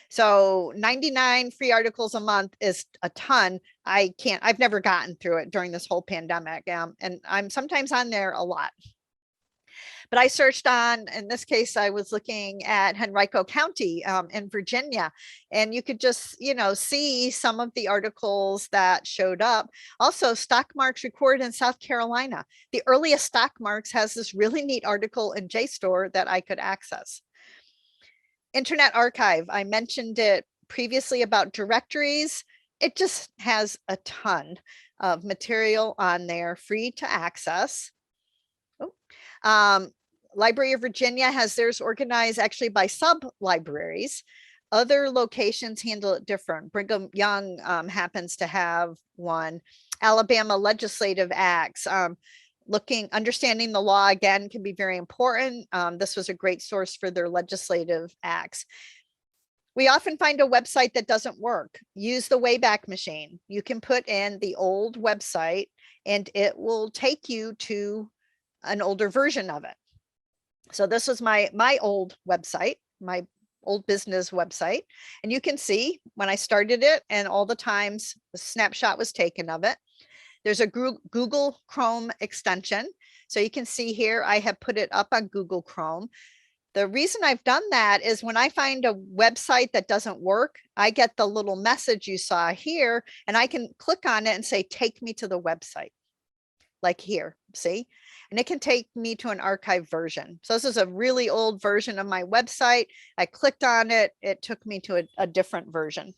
So 99 free articles a month is a ton. I've never gotten through it during this whole pandemic. And I'm sometimes on there a lot. But I searched on, in this case, I was looking at Henrico County in Virginia, and you could just, see some of the articles that showed up. Also, stock marks recorded in South Carolina. The earliest stock marks has this really neat article in Jstor that I could access. Internet Archive, I mentioned it previously about directories. It just has a ton of material on there, free to access. Library of Virginia has theirs organized actually by sub-libraries. Other locations handle it different. Brigham Young happens to have one. Alabama Legislative Acts. Understanding the law again can be very important. This was a great source for their legislative acts. We often find a website that doesn't work. Use the Wayback Machine. You can put in the old website and it will take you to an older version of it. So this was my old website, my old business website. And you can see when I started it and all the times the snapshot was taken of it. There's a Google Chrome extension. So you can see here, I have put it up on Google Chrome. The reason I've done that is when I find a website that doesn't work, I get the little message you saw here, and I can click on it and say, take me to the website, like here, see? And it can take me to an archived version. So this is a really old version of my website. I clicked on it. It took me to a different version.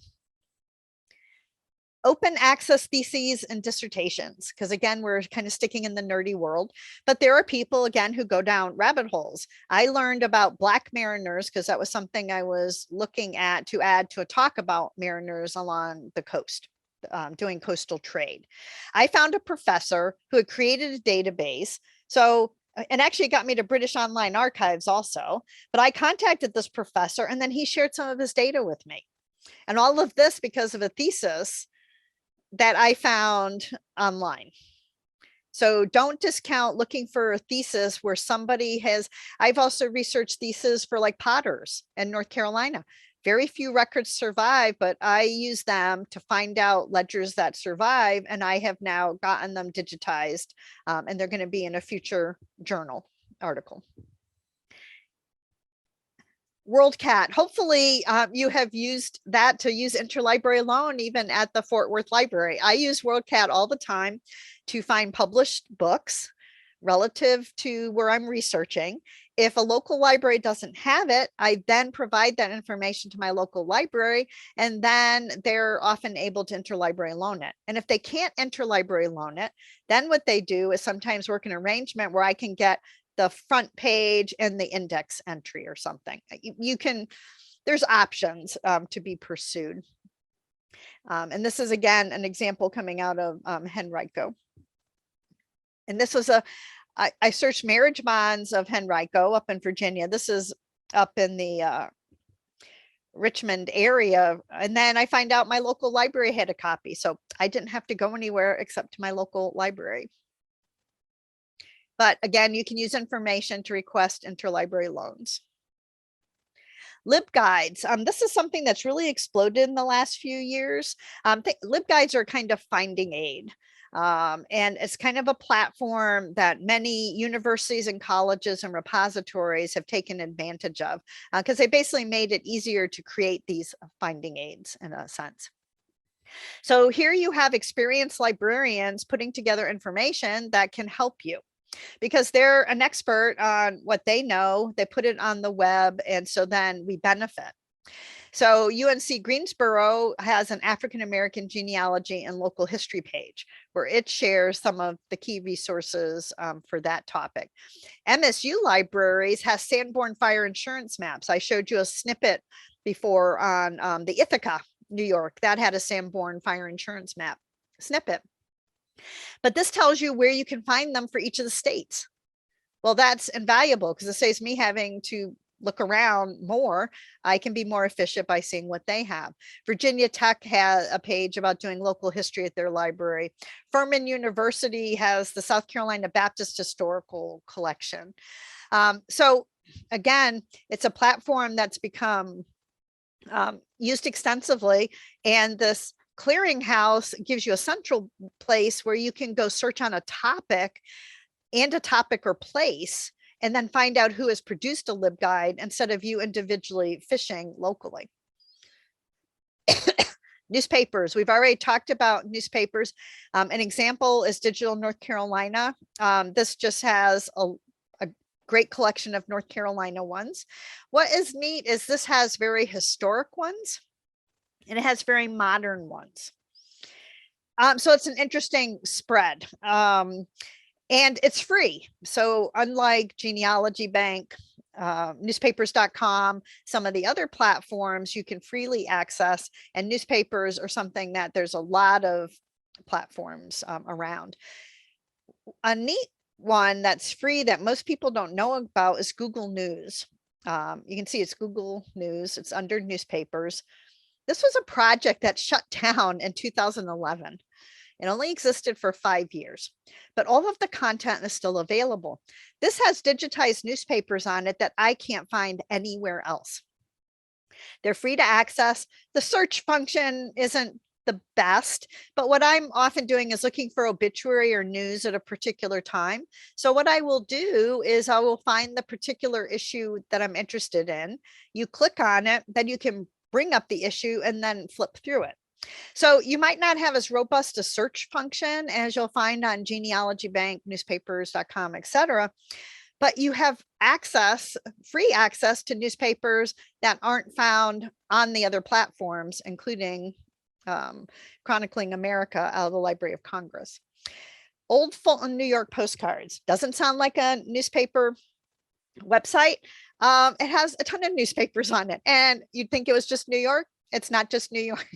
Open access theses and dissertations, because again, we're kind of sticking in the nerdy world, but there are people again who go down rabbit holes. I learned about Black mariners because that was something I was looking at to add to a talk about mariners along the coast, doing coastal trade. I found a professor who had created a database. So, and actually got me to British Online Archives also, but I contacted this professor and then he shared some of his data with me. And all of this because of a thesis that I found online. So don't discount looking for a thesis where somebody has, I've also researched theses for like potters in North Carolina. Very few records survive, but I use them to find out ledgers that survive. And I have now gotten them digitized and they're going to be in a future journal article. Worldcat, hopefully you have used that to use interlibrary loan even at the Fort Worth Library. I use Worldcat all the time to find published books relative to where I'm researching. If a local library doesn't have it, I then provide that information to my local library, and then they're often able to interlibrary loan it. And if they can't interlibrary loan it, then what they do is sometimes work an arrangement where I can get the front page and the index entry or something. You can, there's options to be pursued. And this is again, an example coming out of Henrico. And this was I searched marriage bonds of Henrico up in Virginia. This is up in the Richmond area. And then I find out my local library had a copy. So I didn't have to go anywhere except to my local library. But again, you can use information to request interlibrary loans. LibGuides. This is something that's really exploded in the last few years. LibGuides are kind of finding aid. And it's kind of a platform that many universities and colleges and repositories have taken advantage of because they basically made it easier to create these finding aids in a sense. So here you have experienced librarians putting together information that can help you, because they're an expert on what they know. They put it on the web, and so then we benefit. So UNC Greensboro has an African-American genealogy and local history page where it shares some of the key resources for that topic. MSU Libraries has Sanborn fire insurance maps. I showed you a snippet before on the Ithaca, New York, that had a Sanborn fire insurance map snippet. But this tells you where you can find them for each of the states. Well, that's invaluable because it saves me having to look around more. I can be more efficient by seeing what they have. Virginia Tech has a page about doing local history at their library. Furman University has the South Carolina Baptist Historical Collection. So again, it's a platform that's become used extensively, and this clearinghouse gives you a central place where you can go search on a topic and a topic or place, and then find out who has produced a LibGuide instead of you individually fishing locally. Newspapers, we've already talked about newspapers. An example is Digital North Carolina. This just has a great collection of North Carolina ones. What is neat is this has very historic ones, and it has very modern ones. So it's an interesting spread. And it's free. So unlike Genealogy Bank, newspapers.com, some of the other platforms you can freely access, and newspapers are something that there's a lot of platforms around. A neat one that's free that most people don't know about is Google News. You can see it's Google News. It's under newspapers. This was a project that shut down in 2011. It only existed for 5 years, but all of the content is still available. This has digitized newspapers on it that I can't find anywhere else. They're free to access. The search function isn't the best, but what I'm often doing is looking for obituary or news at a particular time. So what I will do is I will find the particular issue that I'm interested in. You click on it, then you can bring up the issue and then flip through it. So you might not have as robust a search function as you'll find on Genealogy Bank, newspapers.com, etc. But you have access, free access to newspapers that aren't found on the other platforms, including Chronicling America out of the Library of Congress. Old Fulton, New York postcards. Doesn't sound like a newspaper website. It has a ton of newspapers on it, and you'd think it was just New York. It's not just New York.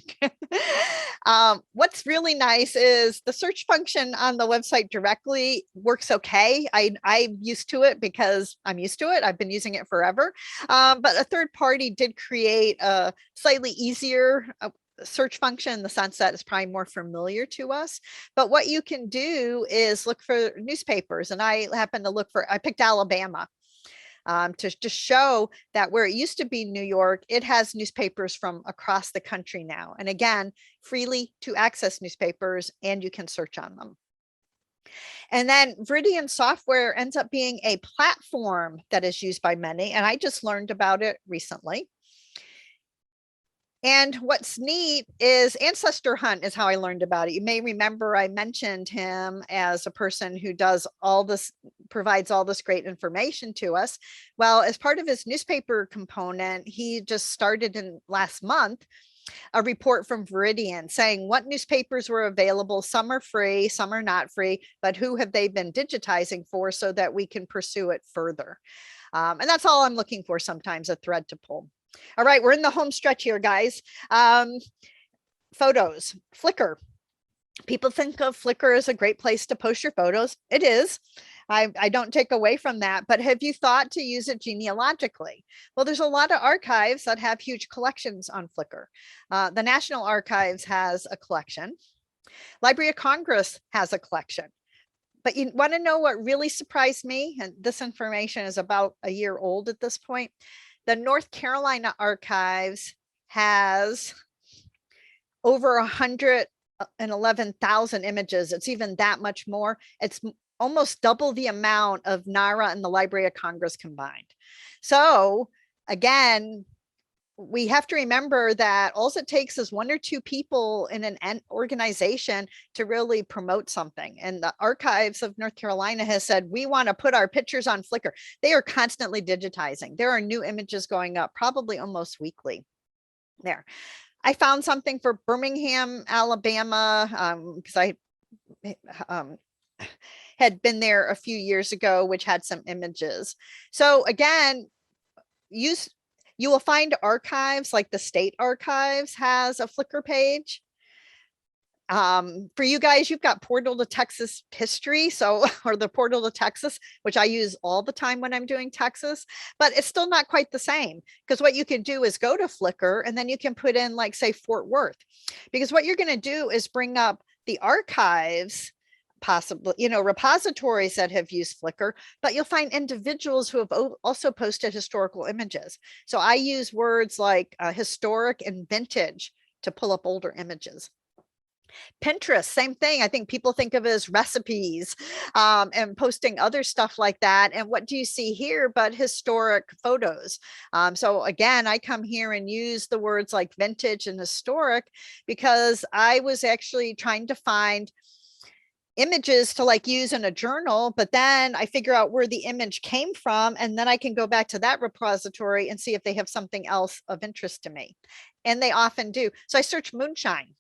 What's really nice is the search function on the website directly works okay. I'm used to it because I'm used to it. I've been using it forever. But a third party did create a slightly easier search function in the sense that it's probably more familiar to us. But what you can do is look for newspapers. And I happen to I picked Alabama. To just show that where it used to be New York, it has newspapers from across the country now. And again, freely to access newspapers, and you can search on them. And then Viridian software ends up being a platform that is used by many. And I just learned about it recently. And what's neat is Ancestor Hunt is how I learned about it. You may remember I mentioned him as a person who does all this, provides all this great information to us. Well, as part of his newspaper component, he just started in last month a report from Viridian saying what newspapers were available. Some are free, some are not free, but who have they been digitizing for so that we can pursue it further. And that's all I'm looking for sometimes, a thread to pull. All right, we're in the home stretch here, guys. Photos, Flickr. People think of Flickr as a great place to post your photos. It is. I don't take away from that, but have you thought to use it genealogically? Well, there's a lot of archives that have huge collections on Flickr. The National Archives has a collection. Library of Congress has a collection. But you want to know what really surprised me? And this information is about a year old at this point. The North Carolina Archives has over 111,000 images. It's even that much more. It's almost double the amount of NARA and the Library of Congress combined. So again, we have to remember that all it takes is one or two people in an organization to really promote something. And the Archives of North Carolina has said, we want to put our pictures on Flickr. They are constantly digitizing. There are new images going up, probably almost weekly there. I found something for Birmingham, Alabama, because I had been there a few years ago, which had some images. So again, you will find archives like the state archives has a Flickr page. For you guys, you've got Portal to Texas history, or the Portal to Texas, which I use all the time when I'm doing Texas, but it's still not quite the same, because what you can do is go to Flickr and then you can put in, like, say, Fort Worth, because what you're going to do is bring up the archives, possibly, repositories that have used Flickr, but you'll find individuals who have also posted historical images. So I use words like historic and vintage to pull up older images. Pinterest, same thing. I think people think of it as recipes and posting other stuff like that. And what do you see here but historic photos? So again, I come here and use the words like vintage and historic because I was actually trying to find images to use in a journal, but then I figure out where the image came from, and then I can go back to that repository and see if they have something else of interest to me. And they often do. So I search moonshine,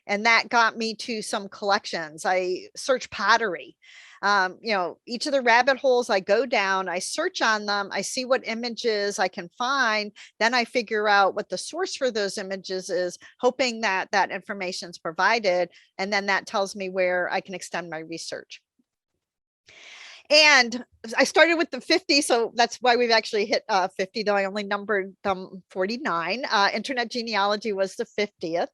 and that got me to some collections. I search pottery. Each of the rabbit holes I go down, I search on them, I see what images I can find, then I figure out what the source for those images is, hoping that that information is provided, and then that tells me where I can extend my research. And I started with the 50, so that's why we've actually hit 50, though I only numbered 49. Internet genealogy was the 50th.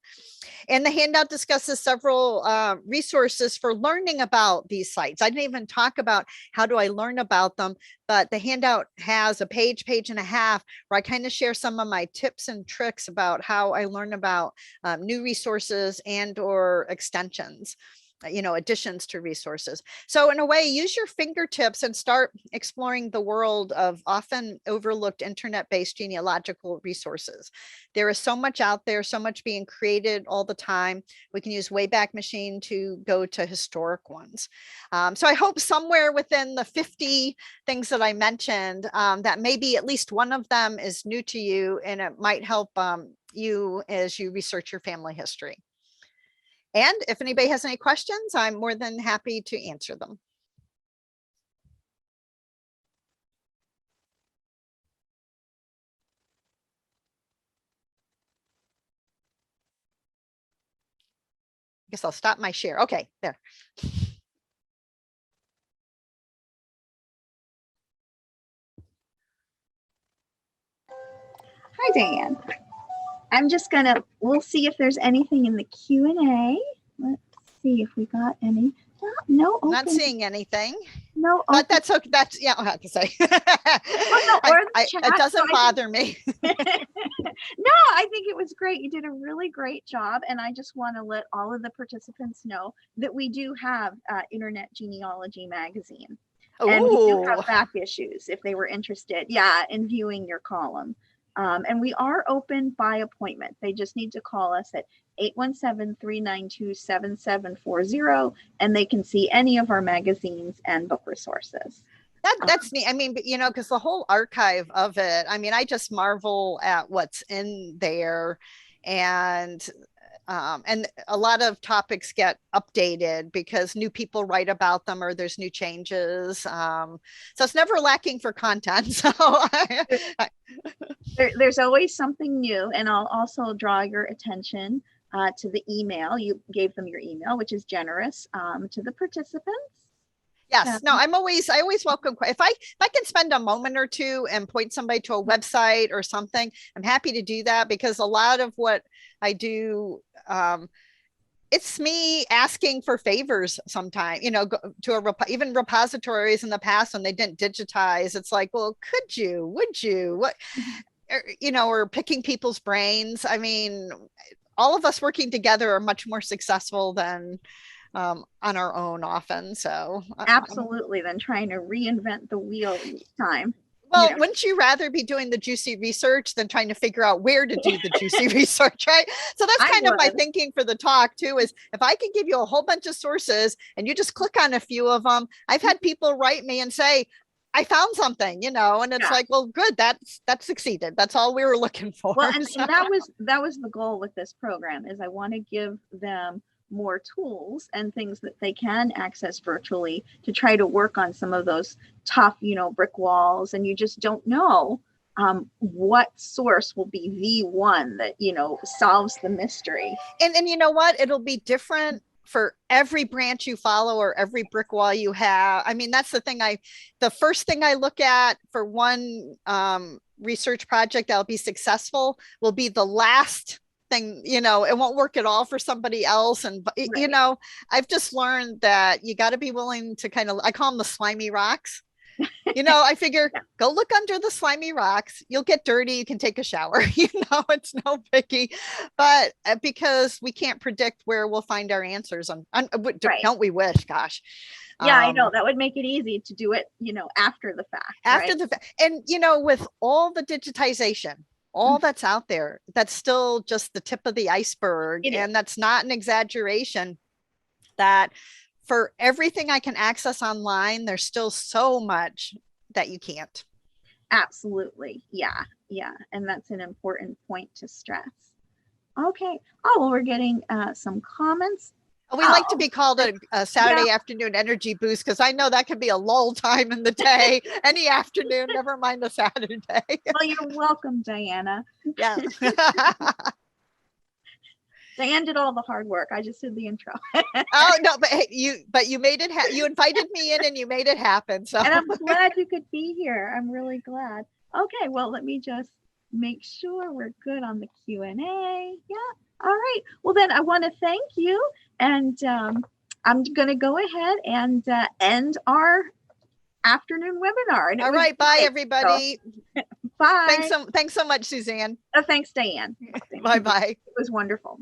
And the handout discusses several resources for learning about these sites. I didn't even talk about how do I learn about them, but the handout has a page and a half where I kind of share some of my tips and tricks about how I learn about new resources and or extensions, additions to resources. So in a way, use your fingertips and start exploring the world of often overlooked internet-based genealogical resources. There is so much out there, so much being created all the time. We can use Wayback Machine to go to historic ones. So I hope somewhere within the 50 things that I mentioned, that maybe at least one of them is new to you, and it might help you as you research your family history. And if anybody has any questions, I'm more than happy to answer them. I guess I'll stop my share. Okay, there. Hi, Diane. I'm just gonna, we'll see if there's anything in the Q&A. Let's see if we got any. No, open. Not seeing anything. No, but that's okay. That's, yeah, I'll have to say. Well, no, it doesn't bother me. No, I think it was great. You did a really great job. And I just want to let all of the participants know that we do have Internet Genealogy magazine. Ooh. And we do have back issues if they were interested, in viewing your column. And we are open by appointment. They just need to call us at 817-392-7740, and they can see any of our magazines and book resources. That's neat. I mean, because the whole archive of it, I mean, I just marvel at what's in there, and a lot of topics get updated because new people write about them or there's new changes. So it's never lacking for content. So there's always something new. And I'll also draw your attention to the email. You gave them your email, which is generous to the participants. Yes, no, I always welcome. If I can spend a moment or two and point somebody to a website or something, I'm happy to do that, because a lot of what I do, it's me asking for favors sometimes, to even repositories in the past when they didn't digitize. It's like, well, could you, would you, what, or picking people's brains. I mean, all of us working together are much more successful than on our own often. So absolutely, than trying to reinvent the wheel each time. Well, wouldn't you rather be doing the juicy research than trying to figure out where to do the juicy research, right? So that's kind of my thinking for the talk too, is if I can give you a whole bunch of sources and you just click on a few of them. I've had people write me and say, I found something, and it's like, well, good, that succeeded. That's all we were looking for. Well, and that was the goal with this program, is I want to give them more tools and things that they can access virtually to try to work on some of those tough, brick walls. And you just don't know what source will be the one that, solves the mystery. And you know what? It'll be different for every branch you follow or every brick wall you have. I mean, that's the thing. The first thing I look at for one research project that'll be successful will be the last thing, it won't work at all for somebody else. And, right. I've just learned that you got to be willing to I call them the slimy rocks. I figure go look under the slimy rocks. You'll get dirty. You can take a shower. It's no biggie. But because we can't predict where we'll find our answers right. Don't we wish? Gosh. Yeah, I know that would make it easy to do it, after the fact. After the fact. And, with all the digitization, all that's out there, that's still just the tip of the iceberg. And that's not an exaggeration, that for everything I can access online, there's still so much that you can't. Absolutely. Yeah. And that's an important point to stress. Okay. Oh, well, we're getting some comments. We like to be called a Saturday afternoon energy boost, because I know that can be a lull time in the day, any afternoon, never mind a Saturday. Well, you're welcome, Diana. Yeah. Diane did all the hard work. I just did the intro. Oh no, but hey, you made it. You invited me in, and you made it happen. So, and I'm glad you could be here. I'm really glad. Okay, well, let me just make sure we're good on the Q&A. Yeah. All right. Well, then I want to thank you, and I'm going to go ahead and end our afternoon webinar. And all right. Bye, everybody. So, bye. Thanks so much, Suzanne. Oh, thanks, Diane. Bye-bye. It was wonderful.